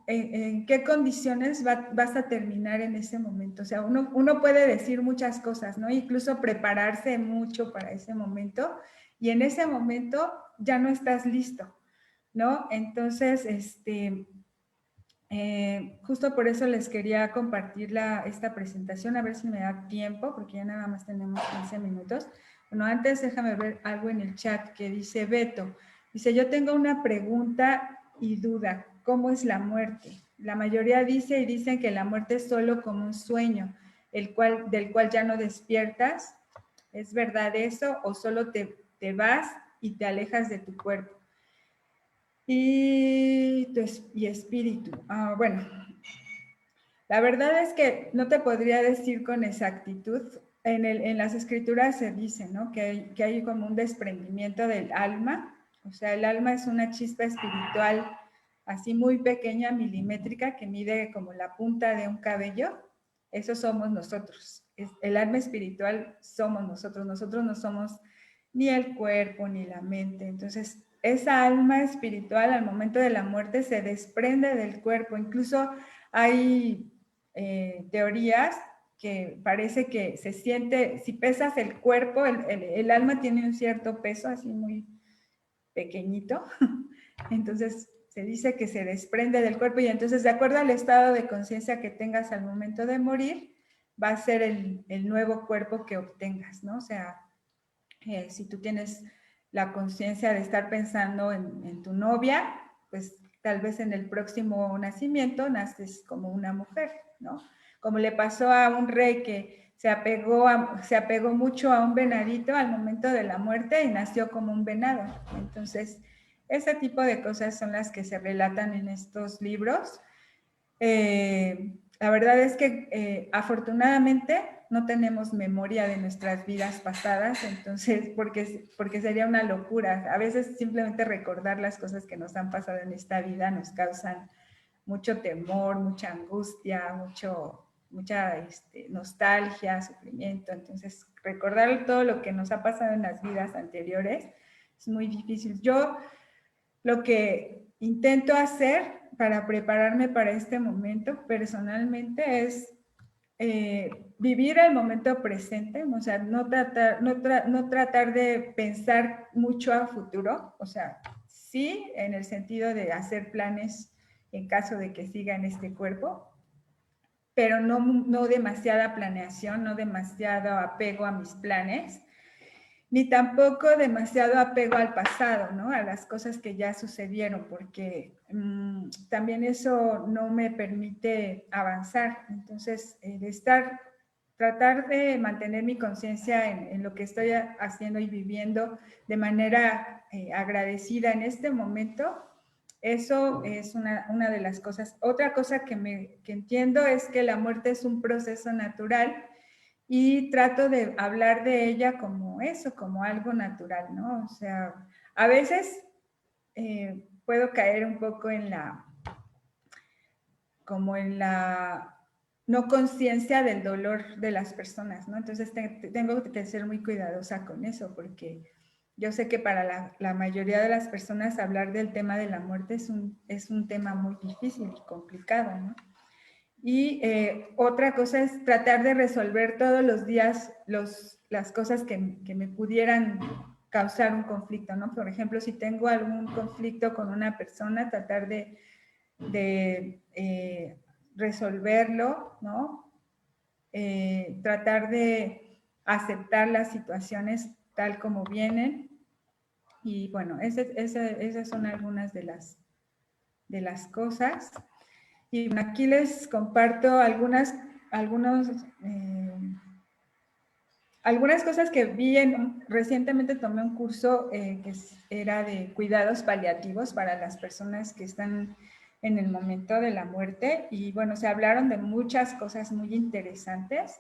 en qué condiciones vas a terminar en ese momento. O sea, uno puede decir muchas cosas, ¿no? Incluso prepararse mucho para ese momento, y en ese momento ya no estás listo, ¿no? Entonces, justo por eso les quería compartir esta presentación, a ver si me da tiempo, porque ya nada más tenemos 15 minutos. Bueno, antes déjame ver algo en el chat que dice Beto. Dice, yo tengo una pregunta y duda. ¿Cómo es la muerte? La mayoría dicen que la muerte es solo como un sueño, del cual ya no despiertas. ¿Es verdad eso? ¿O solo te vas y te alejas de tu cuerpo? Y espíritu. Bueno, La verdad es que no te podría decir con exactitud. En las escrituras se dice, ¿no? Que hay como un desprendimiento del alma. O sea, el alma es una chispa espiritual así muy pequeña, milimétrica, que mide como la punta de un cabello. Eso somos nosotros. El alma espiritual somos nosotros. Nosotros no somos ni el cuerpo ni la mente. Entonces, esa alma espiritual al momento de la muerte se desprende del cuerpo. Incluso hay teorías que parece que se siente, si pesas el cuerpo, el alma tiene un cierto peso así muy pequeñito, entonces se dice que se desprende del cuerpo y entonces de acuerdo al estado de conciencia que tengas al momento de morir, va a ser el nuevo cuerpo que obtengas, ¿no? O sea, si tú tienes la conciencia de estar pensando en tu novia, pues tal vez en el próximo nacimiento naces como una mujer, ¿no? Como le pasó a un rey que se apegó mucho a un venadito al momento de la muerte y nació como un venado. Entonces, ese tipo de cosas son las que se relatan en estos libros. La verdad es que afortunadamente no tenemos memoria de nuestras vidas pasadas, entonces, porque sería una locura. A veces simplemente recordar las cosas que nos han pasado en esta vida nos causan mucho temor, mucha angustia, mucha nostalgia, sufrimiento. Entonces, recordar todo lo que nos ha pasado en las vidas anteriores es muy difícil. Yo lo que intento hacer para prepararme para este momento personalmente es vivir el momento presente, o sea, no tratar de pensar mucho a futuro, o sea, sí en el sentido de hacer planes en caso de que siga en este cuerpo, pero no demasiada planeación, no demasiado apego a mis planes, ni tampoco demasiado apego al pasado, ¿no? A las cosas que ya sucedieron, porque también eso no me permite avanzar. Entonces, tratar de mantener mi conciencia en lo que estoy haciendo y viviendo de manera agradecida en este momento, eso es una de las cosas. Otra cosa que entiendo es que la muerte es un proceso natural y trato de hablar de ella como eso, como algo natural, ¿no? O sea, a veces puedo caer un poco como en la no conciencia del dolor de las personas, ¿no? Entonces tengo que ser muy cuidadosa con eso, porque yo sé que para la mayoría de las personas hablar del tema de la muerte es un tema muy difícil y complicado, ¿no? Y otra cosa es tratar de resolver todos los días las cosas que me pudieran causar un conflicto, ¿no? Por ejemplo, si tengo algún conflicto con una persona, tratar de resolverlo, ¿no? Tratar de aceptar las situaciones tal como vienen. Y bueno, esas son algunas de las cosas. Y aquí les comparto algunas cosas que vi recientemente tomé un curso que era de cuidados paliativos para las personas que están en el momento de la muerte. Y bueno, se hablaron de muchas cosas muy interesantes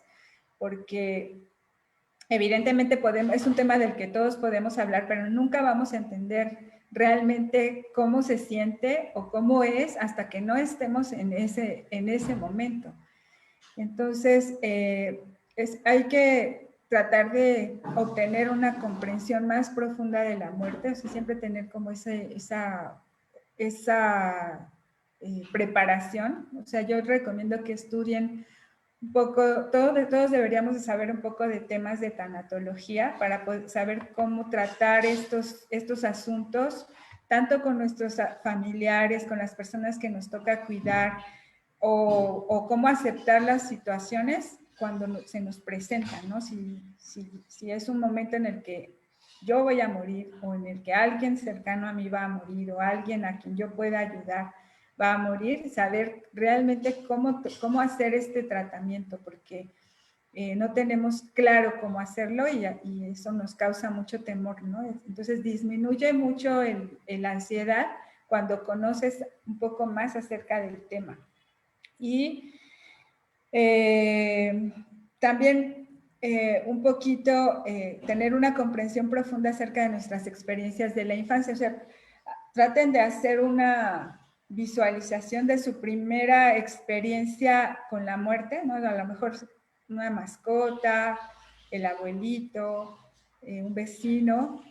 porque evidentemente es un tema del que todos podemos hablar, pero nunca vamos a entender realmente cómo se siente o cómo es hasta que no estemos en ese momento. Entonces, hay que tratar de obtener una comprensión más profunda de la muerte, o sea, siempre tener como esa preparación. O sea, yo recomiendo que estudien un poco, todos deberíamos de saber un poco de temas de tanatología para poder saber cómo tratar estos asuntos, tanto con nuestros familiares, con las personas que nos toca cuidar, o cómo aceptar las situaciones cuando se nos presentan, ¿no? Si es un momento en el que yo voy a morir o en el que alguien cercano a mí va a morir o alguien a quien yo pueda ayudar va a morir, saber realmente cómo hacer este tratamiento, porque no tenemos claro cómo hacerlo y eso nos causa mucho temor, ¿no? Entonces disminuye mucho la ansiedad cuando conoces un poco más acerca del tema. Y También un poquito tener una comprensión profunda acerca de nuestras experiencias de la infancia. O sea, traten de hacer una visualización de su primera experiencia con la muerte, ¿no? A lo mejor una mascota, el abuelito, un vecino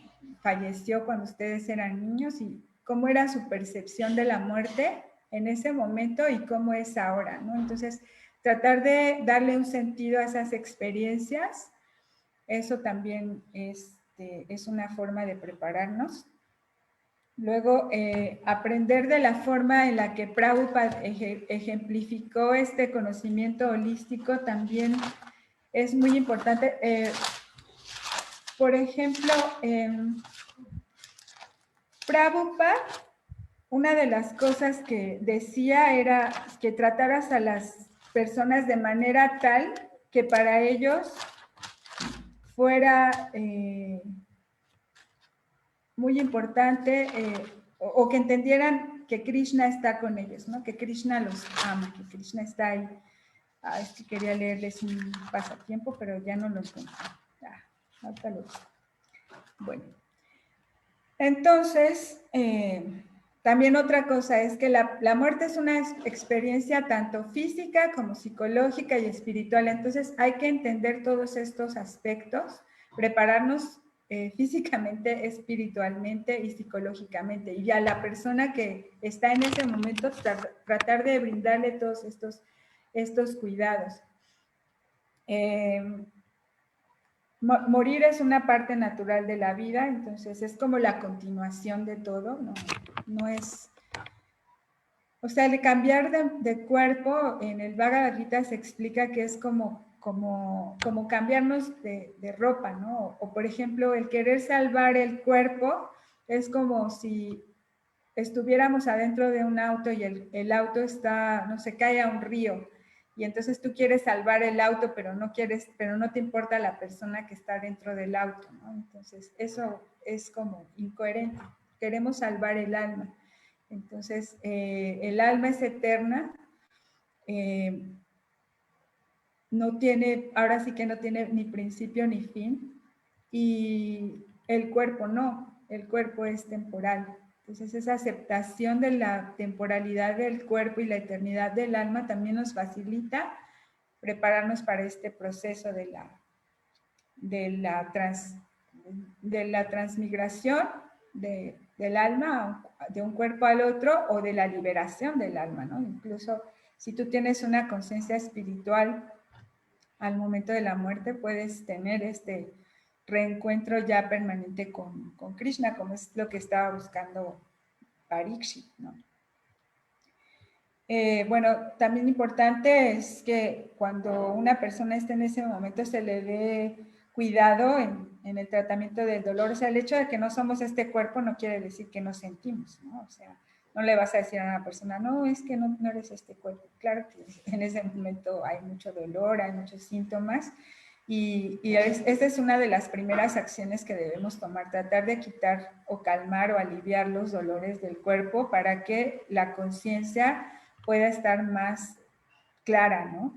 falleció cuando ustedes eran niños y cómo era su percepción de la muerte en ese momento y cómo es ahora, ¿no? Entonces, tratar de darle un sentido a esas experiencias, eso también es una forma de prepararnos. Luego, aprender de la forma en la que Prabhupada ejemplificó este conocimiento holístico también es muy importante. Por ejemplo, Prabhupada, una de las cosas que decía era que trataras a las personas de manera tal que para ellos fuera muy importante o que entendieran que Krishna está con ellos, ¿no? Que Krishna los ama, que Krishna está ahí. Es que quería leerles un pasatiempo, pero ya no lo encuentro. Ahorita lo busco. Bueno, entonces, también otra cosa es que la muerte es una experiencia tanto física como psicológica y espiritual. Entonces, hay que entender todos estos aspectos, prepararnos físicamente, espiritualmente y psicológicamente. Y a la persona que está en ese momento, tratar de brindarle todos estos cuidados. Morir es una parte natural de la vida, entonces es como la continuación de todo, no es... O sea, el cambiar de cuerpo, en el Bhagavad Gita se explica que es como cambiarnos de ropa, ¿no? O, por ejemplo, el querer salvar el cuerpo es como si estuviéramos adentro de un auto y el auto está, no sé, cae a un río. Y entonces tú quieres salvar el auto, pero no te importa la persona que está dentro del auto, ¿no? Entonces, eso es como incoherente. Queremos salvar el alma. Entonces, el alma es eterna. Ahora sí que no tiene ni principio ni fin. Y el cuerpo no, el cuerpo es temporal. Entonces, esa aceptación de la temporalidad del cuerpo y la eternidad del alma también nos facilita prepararnos para este proceso de la transmigración del alma de un cuerpo al otro o de la liberación del alma, ¿no? Incluso si tú tienes una conciencia espiritual al momento de la muerte, puedes tener este reencuentro ya permanente con Krishna, como es lo que estaba buscando Parikshit, ¿no? Bueno, también importante es que cuando una persona esté en ese momento se le dé cuidado en el tratamiento del dolor. O sea, el hecho de que no somos este cuerpo no quiere decir que no sentimos, ¿no? O sea, no le vas a decir a una persona, no, es que no eres este cuerpo. Claro que en ese momento hay mucho dolor, hay muchos síntomas, y esta es una de las primeras acciones que debemos tomar, tratar de quitar o calmar o aliviar los dolores del cuerpo para que la conciencia pueda estar más clara, ¿no?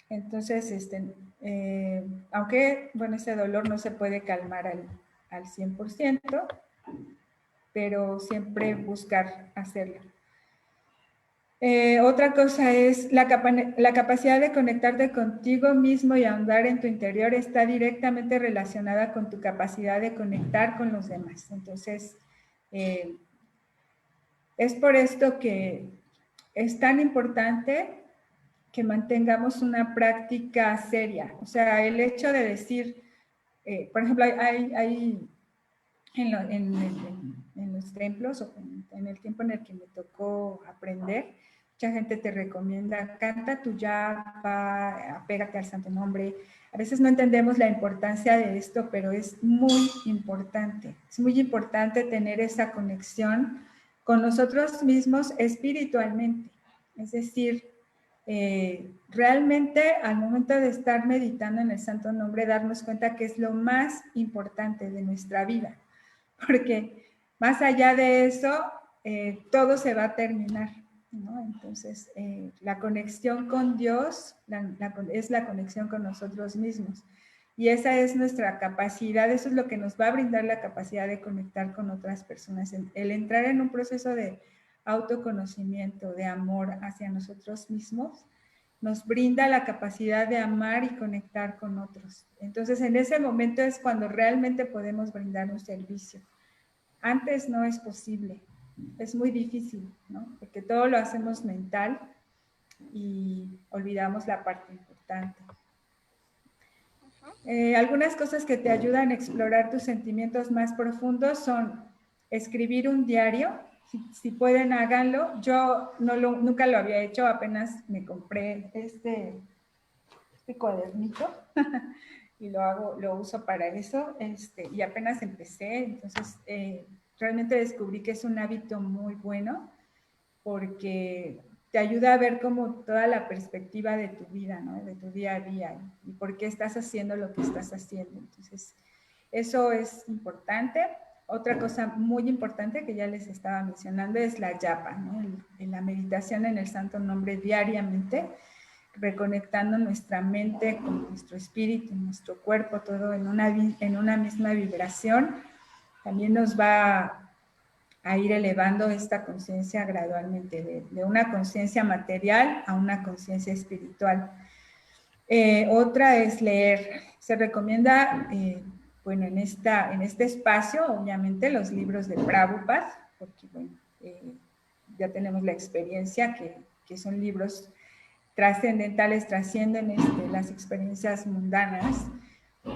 Entonces, aunque, bueno, ese dolor no se puede calmar al 100%, pero siempre buscar hacerlo. Otra cosa es la capacidad de conectarte contigo mismo y ahondar en tu interior está directamente relacionada con tu capacidad de conectar con los demás. Entonces, es por esto que es tan importante que mantengamos una práctica seria. O sea, el hecho de decir, por ejemplo, hay en los templos o en el tiempo en el que me tocó aprender, mucha gente te recomienda, canta tu yapa, apégate al santo nombre. A veces no entendemos la importancia de esto, pero es muy importante. Es muy importante tener esa conexión con nosotros mismos espiritualmente. Es decir, realmente al momento de estar meditando en el santo nombre, darnos cuenta que es lo más importante de nuestra vida, porque más allá de eso, todo se va a terminar. ¿no? Entonces, la conexión con Dios es la conexión con nosotros mismos. Y esa es nuestra capacidad, eso es lo que nos va a brindar la capacidad de conectar con otras personas. El entrar en un proceso de autoconocimiento, de amor hacia nosotros mismos, nos brinda la capacidad de amar y conectar con otros. Entonces, en ese momento es cuando realmente podemos brindar un servicio. Antes no es posible, es muy difícil, ¿no? Porque todo lo hacemos mental y olvidamos la parte importante. Algunas cosas que te ayudan a explorar tus sentimientos más profundos son escribir un diario. Si pueden, háganlo. Yo nunca lo había hecho, apenas me compré este cuadernito y lo uso para eso, y apenas empecé, entonces realmente descubrí que es un hábito muy bueno porque te ayuda a ver como toda la perspectiva de tu vida, ¿no? De tu día a día y por qué estás haciendo lo que estás haciendo. Entonces, eso es importante. Otra cosa muy importante que ya les estaba mencionando es la yapa, ¿no? La meditación en el santo nombre diariamente, reconectando nuestra mente con nuestro espíritu, nuestro cuerpo, todo en una misma vibración, también nos va a ir elevando esta conciencia gradualmente, de una conciencia material a una conciencia espiritual. Otra es leer. Se recomienda, bueno, en este espacio, obviamente, los libros de Prabhupada, porque, bueno, ya tenemos la experiencia que son libros trascendentales, trascienden las experiencias mundanas,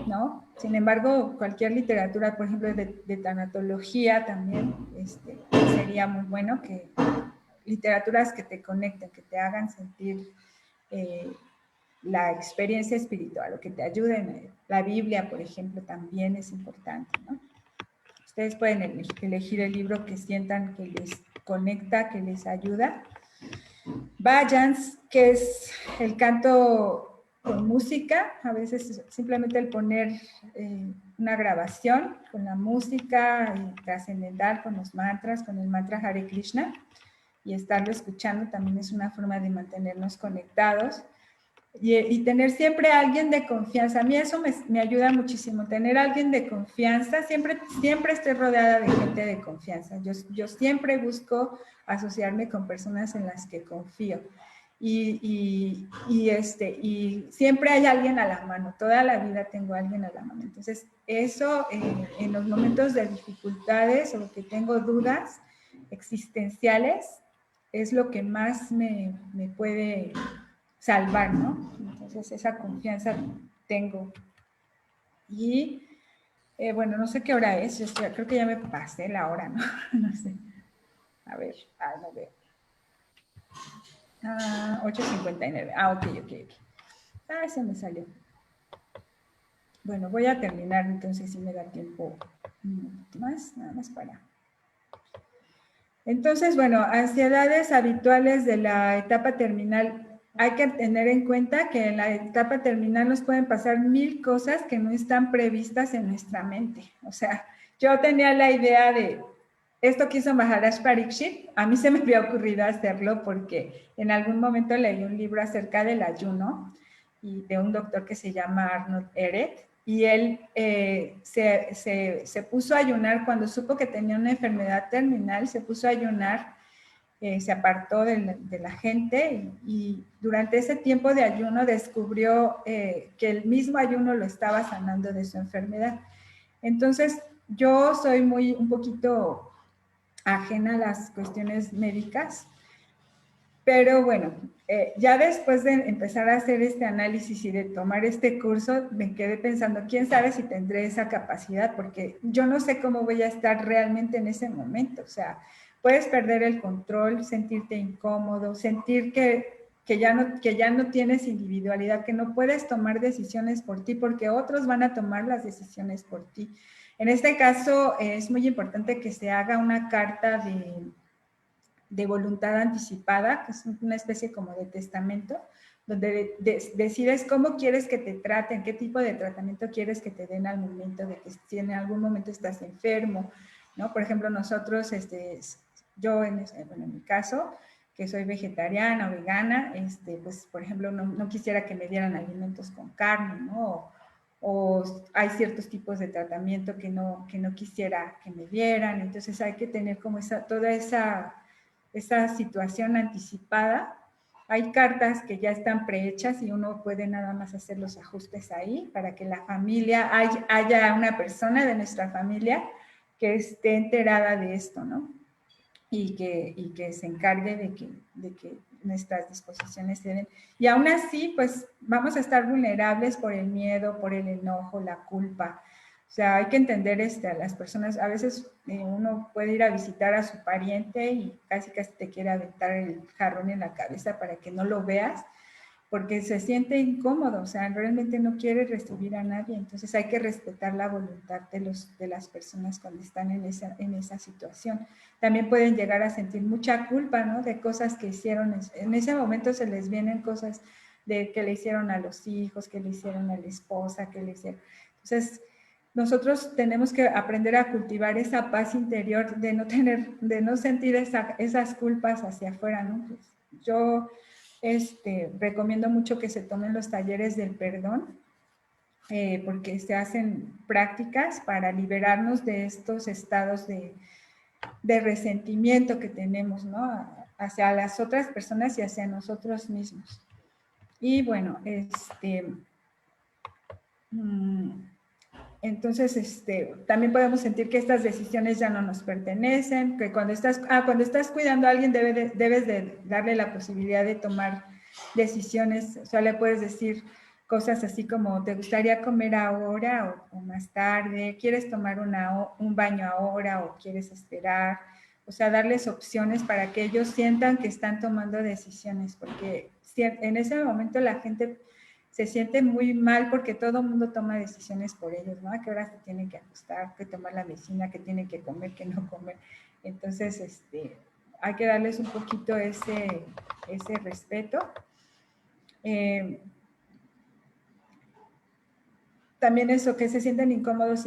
¿no? Sin embargo, cualquier literatura, por ejemplo, de tanatología también, sería muy bueno, que literaturas que te conecten, que te hagan sentir la experiencia espiritual, o que te ayuden. La Biblia, por ejemplo, también es importante, ¿no? Ustedes pueden elegir el libro que sientan que les conecta, que les ayuda. Bhajans, que es el canto con música, a veces simplemente el poner una grabación con la música trascendental, con los mantras, con el mantra Hare Krishna, y estarlo escuchando también es una forma de mantenernos conectados. Y tener siempre a alguien de confianza. A mí eso me ayuda muchísimo, tener a alguien de confianza. Siempre estoy rodeada de gente de confianza. Yo siempre busco asociarme con personas en las que confío. Y siempre hay alguien a la mano. Toda la vida tengo a alguien a la mano. Entonces, eso en los momentos de dificultades o que tengo dudas existenciales es lo que más me puede salvar, ¿no? Entonces esa confianza tengo. Y bueno, no sé qué hora es, creo que ya me pasé la hora, ¿no? No sé. A ver, no veo. 8:59. Ok. Se me salió. Bueno, voy a terminar, entonces si me da tiempo un minutito más, nada más para. Entonces, bueno, ansiedades habituales de la etapa terminal. Hay que tener en cuenta que en la etapa terminal nos pueden pasar 1000 cosas que no están previstas en nuestra mente. O sea, yo tenía la idea de esto que hizo Maharaj Pariksit, a mí se me había ocurrido hacerlo porque en algún momento leí un libro acerca del ayuno y de un doctor que se llama Arnold Ehret, y él se puso a ayunar cuando supo que tenía una enfermedad terminal, se puso a ayunar, se apartó de la gente y durante ese tiempo de ayuno descubrió que el mismo ayuno lo estaba sanando de su enfermedad. Entonces, yo soy un poquito ajena a las cuestiones médicas, pero bueno, ya después de empezar a hacer este análisis y de tomar este curso, me quedé pensando, quién sabe si tendré esa capacidad, porque yo no sé cómo voy a estar realmente en ese momento. O sea, puedes perder el control, sentirte incómodo, sentir que ya no tienes individualidad, que no puedes tomar decisiones por ti, porque otros van a tomar las decisiones por ti. En este caso, es muy importante que se haga una carta de voluntad anticipada, que es una especie como de testamento, donde decides cómo quieres que te traten, qué tipo de tratamiento quieres que te den al momento de que si en algún momento estás enfermo, ¿no? Por ejemplo, nosotros, yo en mi caso, que soy vegetariana o vegana, pues, por ejemplo, no quisiera que me dieran alimentos con carne, ¿no? O hay ciertos tipos de tratamiento que no quisiera que me dieran. Entonces hay que tener como toda esa situación anticipada. Hay cartas que ya están prehechas y uno puede nada más hacer los ajustes ahí para que la familia, haya una persona de nuestra familia que esté enterada de esto, ¿no? Y que se encargue de que nuestras disposiciones se den. Y aún así, pues vamos a estar vulnerables por el miedo, por el enojo, la culpa. O sea, hay que entender a las personas. A veces uno puede ir a visitar a su pariente y casi te quiere aventar el jarrón en la cabeza para que no lo veas, porque se siente incómodo, o sea, realmente no quiere recibir a nadie. Entonces hay que respetar la voluntad de las personas cuando están en esa situación. También pueden llegar a sentir mucha culpa, ¿no? De cosas que hicieron. En ese momento se les vienen cosas de que le hicieron a los hijos, que le hicieron a la esposa, que le hicieron. Entonces, nosotros tenemos que aprender a cultivar esa paz interior de no sentir esas culpas hacia afuera, ¿no? Pues yo recomiendo mucho que se tomen los talleres del perdón, porque se hacen prácticas para liberarnos de estos estados de resentimiento que tenemos, ¿no? Hacia las otras personas y hacia nosotros mismos. Y bueno, entonces, también podemos sentir que estas decisiones ya no nos pertenecen, que cuando estás cuidando a alguien debes de darle la posibilidad de tomar decisiones. O sea, le puedes decir cosas así como, ¿te gustaría comer ahora o más tarde? ¿Quieres tomar un baño ahora o quieres esperar? O sea, darles opciones para que ellos sientan que están tomando decisiones, porque en ese momento la gente se siente muy mal porque todo el mundo toma decisiones por ellos, ¿no? A qué hora se tienen que acostar, que tomar la medicina, que tienen que comer, que no comer. Entonces, hay que darles un poquito ese respeto. También eso, que se sienten incómodos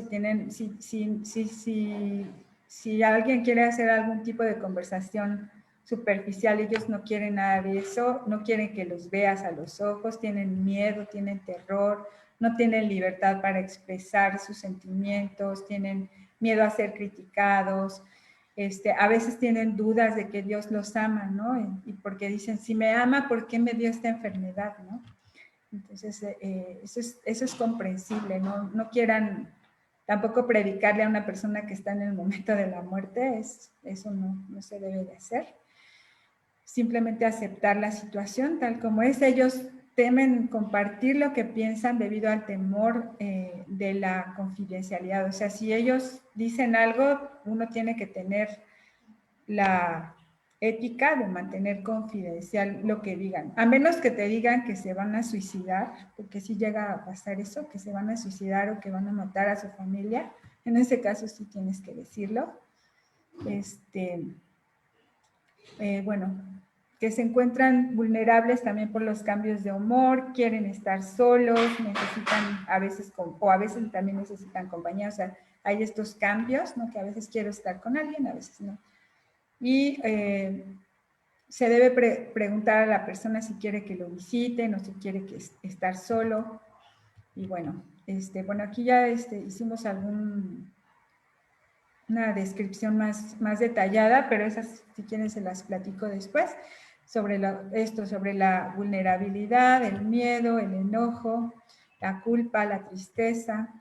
si alguien quiere hacer algún tipo de conversación superficial, ellos no quieren nada de eso, no quieren que los veas a los ojos, tienen miedo, tienen terror, no tienen libertad para expresar sus sentimientos, tienen miedo a ser criticados, a veces tienen dudas de que Dios los ama, ¿no? Y porque dicen, si me ama, ¿por qué me dio esta enfermedad, no? Entonces, eso es comprensible, no quieran tampoco predicarle a una persona que está en el momento de la muerte, eso no se debe de hacer. Simplemente aceptar la situación tal como es. Ellos temen compartir lo que piensan debido al temor de la confidencialidad. O sea, si ellos dicen algo, uno tiene que tener la ética de mantener confidencial lo que digan, a menos que te digan que se van a suicidar, porque si llega a pasar eso, que se van a suicidar o que van a matar a su familia, en ese caso sí tienes que decirlo. Bueno, que se encuentran vulnerables también por los cambios de humor, quieren estar solos, necesitan a veces también necesitan compañía, o sea, hay estos cambios, ¿no? Que a veces quiero estar con alguien, a veces no. Y se debe preguntar a la persona si quiere que lo visiten o si quiere estar solo. Y bueno, aquí ya hicimos una descripción más detallada, pero esas, si quieren, se las platico después, sobre sobre la vulnerabilidad, el miedo, el enojo, la culpa, la tristeza.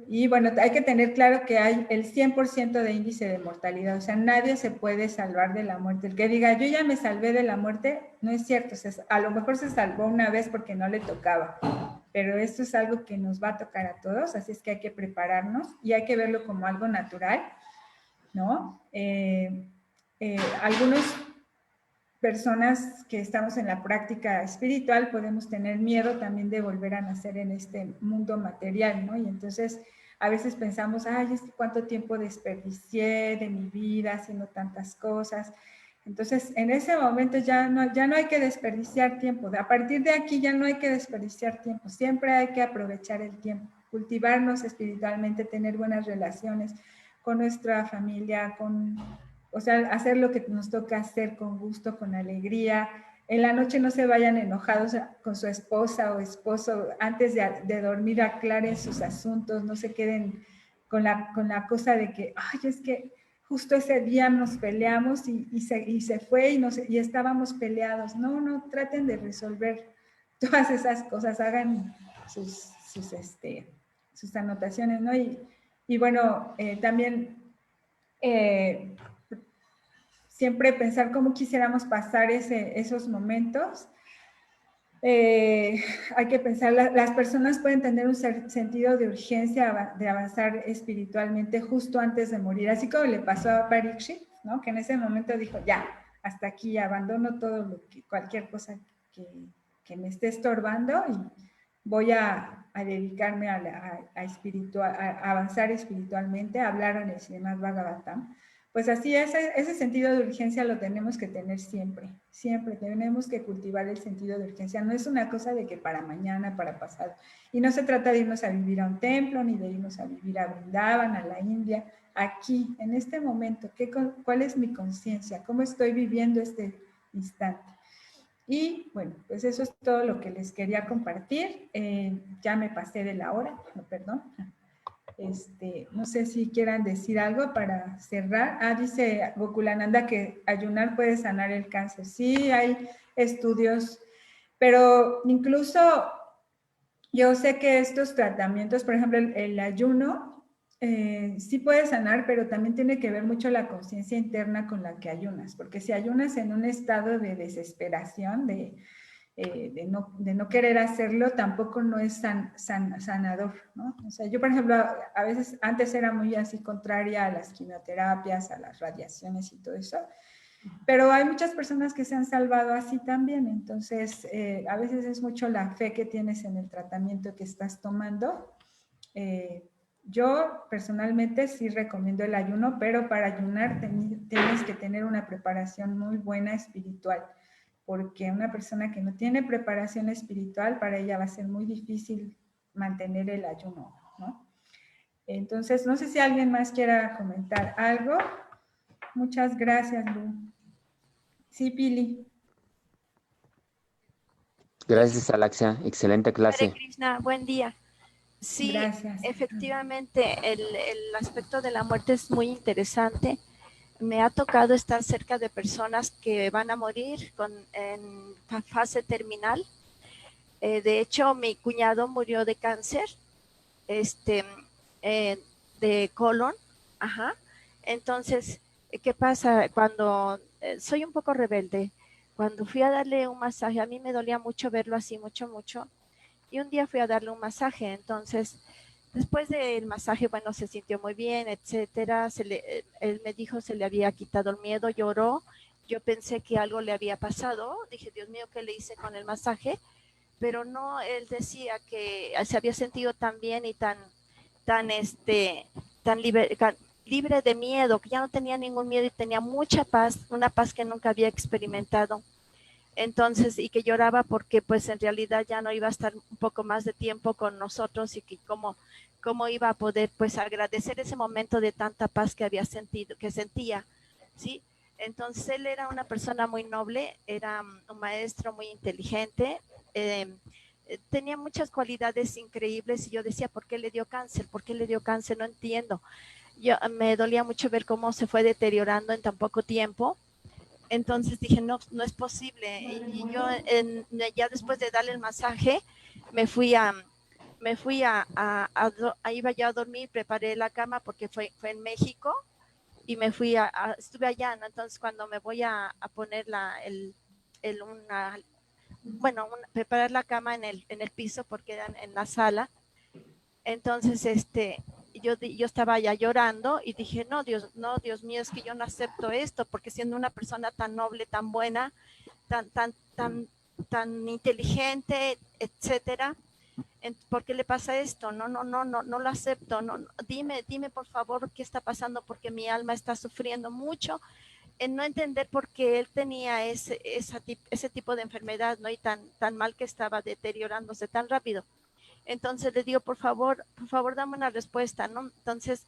Y bueno, hay que tener claro que hay el 100% de índice de mortalidad, o sea, nadie se puede salvar de la muerte. El que diga, yo ya me salvé de la muerte, no es cierto, a lo mejor se salvó una vez porque no le tocaba, pero esto es algo que nos va a tocar a todos, así es que hay que prepararnos y hay que verlo como algo natural, ¿no? Algunas personas que estamos en la práctica espiritual podemos tener miedo también de volver a nacer en este mundo material, ¿no? Y entonces a veces pensamos, ay, es que cuánto tiempo desperdicié de mi vida haciendo tantas cosas. Entonces, en ese momento ya no hay que desperdiciar tiempo. A partir de aquí ya no hay que desperdiciar tiempo. Siempre hay que aprovechar el tiempo, cultivarnos espiritualmente, tener buenas relaciones con nuestra familia, con o sea, hacer lo que nos toca hacer con gusto, con alegría. En la noche no se vayan enojados con su esposa o esposo. Antes de dormir aclaren sus asuntos, no se queden con la cosa de que, ay, es que justo ese día nos peleamos y se fue y estábamos peleados. No, no, traten de resolver todas esas cosas, hagan sus anotaciones, ¿no? Y bueno, también siempre pensar cómo quisiéramos pasar esos momentos. Hay que pensar, las personas pueden tener un sentido de urgencia de avanzar espiritualmente justo antes de morir, así como le pasó a Parikshit, ¿no? Que en ese momento dijo, ya, hasta aquí, abandono todo cualquier cosa que me esté estorbando y voy a dedicarme a avanzar espiritualmente, a hablar en el Srimad Bhagavatam. Pues así, ese sentido de urgencia lo tenemos que tener siempre, siempre tenemos que cultivar el sentido de urgencia. No es una cosa de que para mañana, para pasado. Y no se trata de irnos a vivir a un templo, ni de irnos a vivir a Vrindavan, a la India. Aquí, en este momento, ¿cuál es mi conciencia? ¿Cómo estoy viviendo este instante? Y bueno, pues eso es todo lo que les quería compartir. Ya me pasé de la hora, perdón. No sé si quieran decir algo para cerrar. Dice Gokulananda que ayunar puede sanar el cáncer. Sí, hay estudios, pero incluso yo sé que estos tratamientos, por ejemplo, el ayuno, sí puede sanar, pero también tiene que ver mucho la conciencia interna con la que ayunas, porque si ayunas en un estado de desesperación, de no querer hacerlo, tampoco no es sanador, ¿no? O sea, yo, por ejemplo, a veces antes era muy así contraria a las quimioterapias, a las radiaciones y todo eso, pero hay muchas personas que se han salvado así también, entonces a veces es mucho la fe que tienes en el tratamiento que estás tomando. Yo personalmente sí recomiendo el ayuno, pero para ayunar tienes que tener una preparación muy buena espiritual, porque una persona que no tiene preparación espiritual, para ella va a ser muy difícil mantener el ayuno, ¿no? Entonces, no sé si alguien más quiera comentar algo. Muchas gracias, Lu. Sí, Pili. Gracias, Alaxia. Excelente Hare clase. Krishna, buen día. Sí, Gracias. efectivamente, el aspecto de la muerte es muy interesante. Me ha tocado estar cerca de personas que van a morir en fase terminal. De hecho, mi cuñado murió de cáncer, de colon. Ajá. Entonces, ¿qué pasa? Cuando soy un poco rebelde, cuando fui a darle un masaje, a mí me dolía mucho verlo así, mucho, mucho. Y un día fui a darle un masaje, entonces después del masaje, bueno, se sintió muy bien, etcétera. Él me dijo se le había quitado el miedo, lloró. Yo pensé que algo le había pasado. Dije, Dios mío, ¿qué le hice con el masaje? Pero no, él decía que se había sentido tan bien y tan libre de miedo, que ya no tenía ningún miedo y tenía mucha paz, una paz que nunca había experimentado. Entonces, y que lloraba porque pues en realidad ya no iba a estar un poco más de tiempo con nosotros y que cómo iba a poder pues agradecer ese momento de tanta paz que había sentido, que sentía, ¿sí? Entonces él era una persona muy noble, era un maestro muy inteligente, tenía muchas cualidades increíbles y yo decía, ¿por qué le dio cáncer? ¿Por qué le dio cáncer? No entiendo. Me dolía mucho ver cómo se fue deteriorando en tan poco tiempo. Entonces dije, no, no es posible. Y yo ya después de darle el masaje, iba yo a dormir, preparé la cama porque fue en México y estuve allá, ¿no? Entonces cuando me voy a poner preparar la cama en el piso porque era en la sala, entonces yo estaba ya llorando y dije, no, Dios mío, es que yo no acepto esto, porque siendo una persona tan noble, tan buena, tan inteligente, etcétera, ¿por qué le pasa esto? No lo acepto. Dime por favor qué está pasando, porque mi alma está sufriendo mucho en no entender por qué él tenía ese tipo de enfermedad, ¿no? Y tan mal que estaba deteriorándose tan rápido. Entonces le digo, por favor, dame una respuesta, ¿no? Entonces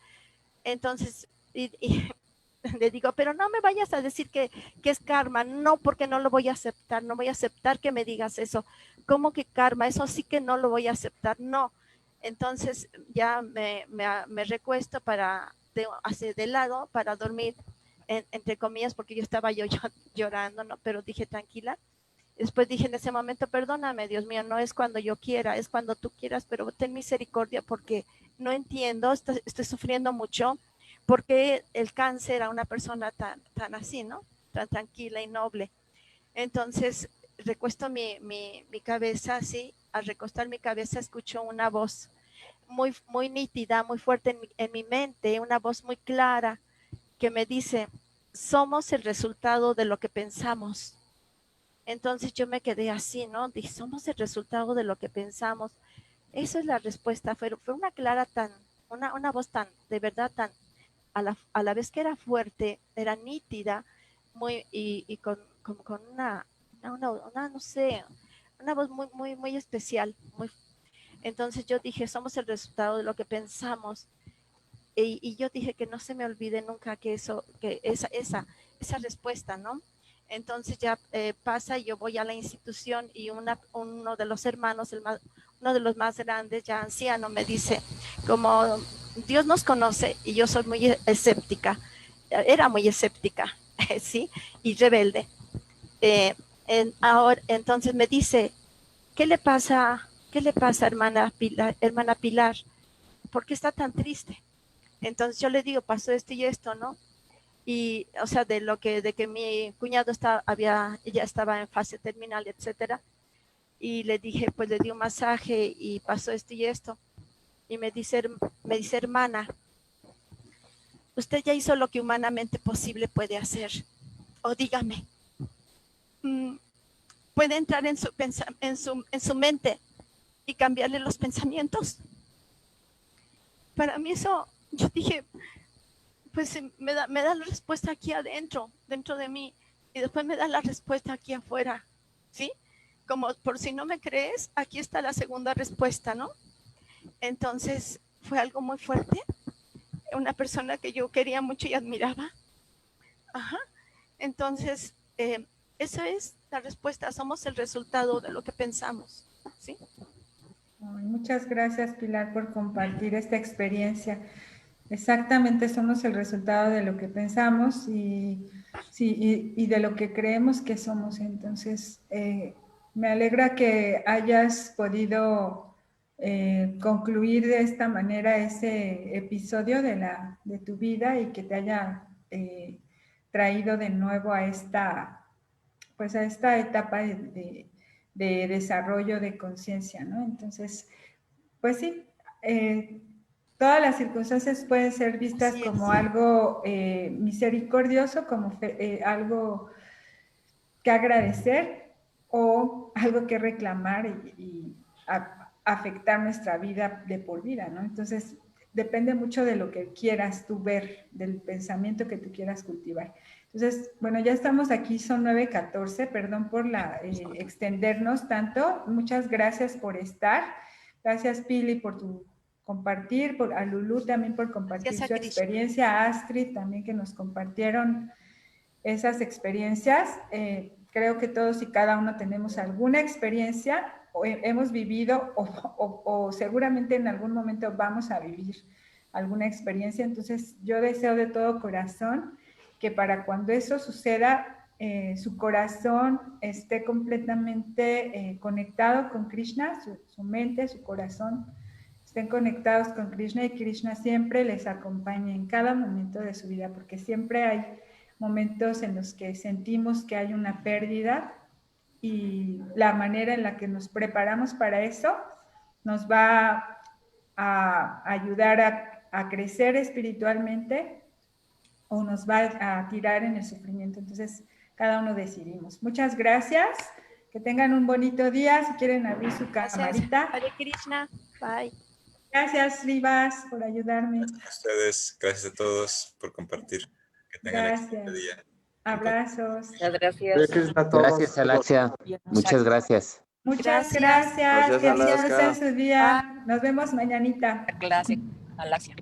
le digo, pero no me vayas a decir que es karma, no, porque no lo voy a aceptar, no voy a aceptar que me digas eso. ¿Cómo que karma? Eso sí que no lo voy a aceptar, no. Entonces ya me recuesto hacia de lado para dormir, entre comillas, porque yo estaba llorando, ¿no? Pero dije, tranquila. Después dije en ese momento, perdóname, Dios mío, no es cuando yo quiera, es cuando tú quieras, pero ten misericordia porque no entiendo, estoy sufriendo mucho, porque el cáncer a una persona tan así, ¿no? Tan tranquila y noble. Entonces, recuesto mi cabeza, así, al recostar mi cabeza escucho una voz muy nítida, muy fuerte en mi mente, una voz muy clara que me dice, somos el resultado de lo que pensamos. Entonces yo me quedé así, ¿no? Dije, somos el resultado de lo que pensamos. Esa es la respuesta. Fue una clara una voz tan, de verdad, tan, a la vez que era fuerte, era nítida, y con una, no sé, una voz muy especial. Entonces yo dije, somos el resultado de lo que pensamos. Y yo dije que no se me olvide nunca que esa respuesta, ¿no? Entonces ya pasa y yo voy a la institución y uno de los hermanos, uno de los más grandes, ya anciano, me dice, como Dios nos conoce y yo soy muy escéptica, era muy escéptica, ¿sí? Y rebelde. Ahora, entonces me dice, ¿qué le pasa, hermana Pilar? ¿Por qué está tan triste? Entonces yo le digo, pasó esto y esto, ¿no? Y, o sea, de que mi cuñado ya estaba en fase terminal, etcétera. Y le dije, pues le di un masaje y pasó esto y esto. Y me dice, hermana, usted ya hizo lo que humanamente posible puede hacer. O dígame, ¿puede entrar en su mente y cambiarle los pensamientos? Para mí eso, yo dije, pues me da la respuesta aquí adentro, dentro de mí, y después me da la respuesta aquí afuera, ¿sí? Como por si no me crees, aquí está la segunda respuesta, ¿no? Entonces fue algo muy fuerte, una persona que yo quería mucho y admiraba. Ajá. Entonces, esa es la respuesta, somos el resultado de lo que pensamos, ¿sí? Muchas gracias, Pilar, por compartir esta experiencia. Exactamente, somos el resultado de lo que pensamos y de lo que creemos que somos. Entonces, me alegra que hayas podido concluir de esta manera ese episodio de tu vida y que te haya traído de nuevo a esta etapa de desarrollo de conciencia, ¿no? Entonces, pues sí, todas las circunstancias pueden ser vistas como algo misericordioso, como algo que agradecer o algo que reclamar y afectar nuestra vida de por vida, ¿no? Entonces, depende mucho de lo que quieras tú ver, del pensamiento que tú quieras cultivar. Entonces, bueno, ya estamos aquí, son 9:14, perdón por extendernos tanto. Muchas gracias por estar. Gracias, Pili, por tu compartir, a Lulú también por compartir su experiencia, a Astrid también que nos compartieron esas experiencias. Creo que todos y cada uno tenemos alguna experiencia, o hemos vivido o seguramente en algún momento vamos a vivir alguna experiencia. Entonces yo deseo de todo corazón que para cuando eso suceda, su corazón esté completamente conectado con Krishna, su mente, su corazón estén conectados con Krishna y Krishna siempre les acompañe en cada momento de su vida, porque siempre hay momentos en los que sentimos que hay una pérdida y la manera en la que nos preparamos para eso nos va a ayudar a crecer espiritualmente o nos va a tirar en el sufrimiento. Entonces, cada uno decidimos. Muchas gracias. Que tengan un bonito día. Si quieren abrir su camarita. Hare Krishna. Bye. Gracias, Rivas, por ayudarme. Gracias a ustedes. Gracias a todos por compartir. Que tengan excelente día. Abrazos. Gracias. Gracias, Alaxia. Muchas gracias. Muchas gracias. Que disfruten su día. Nos vemos mañanita. Gracias, Alaxia.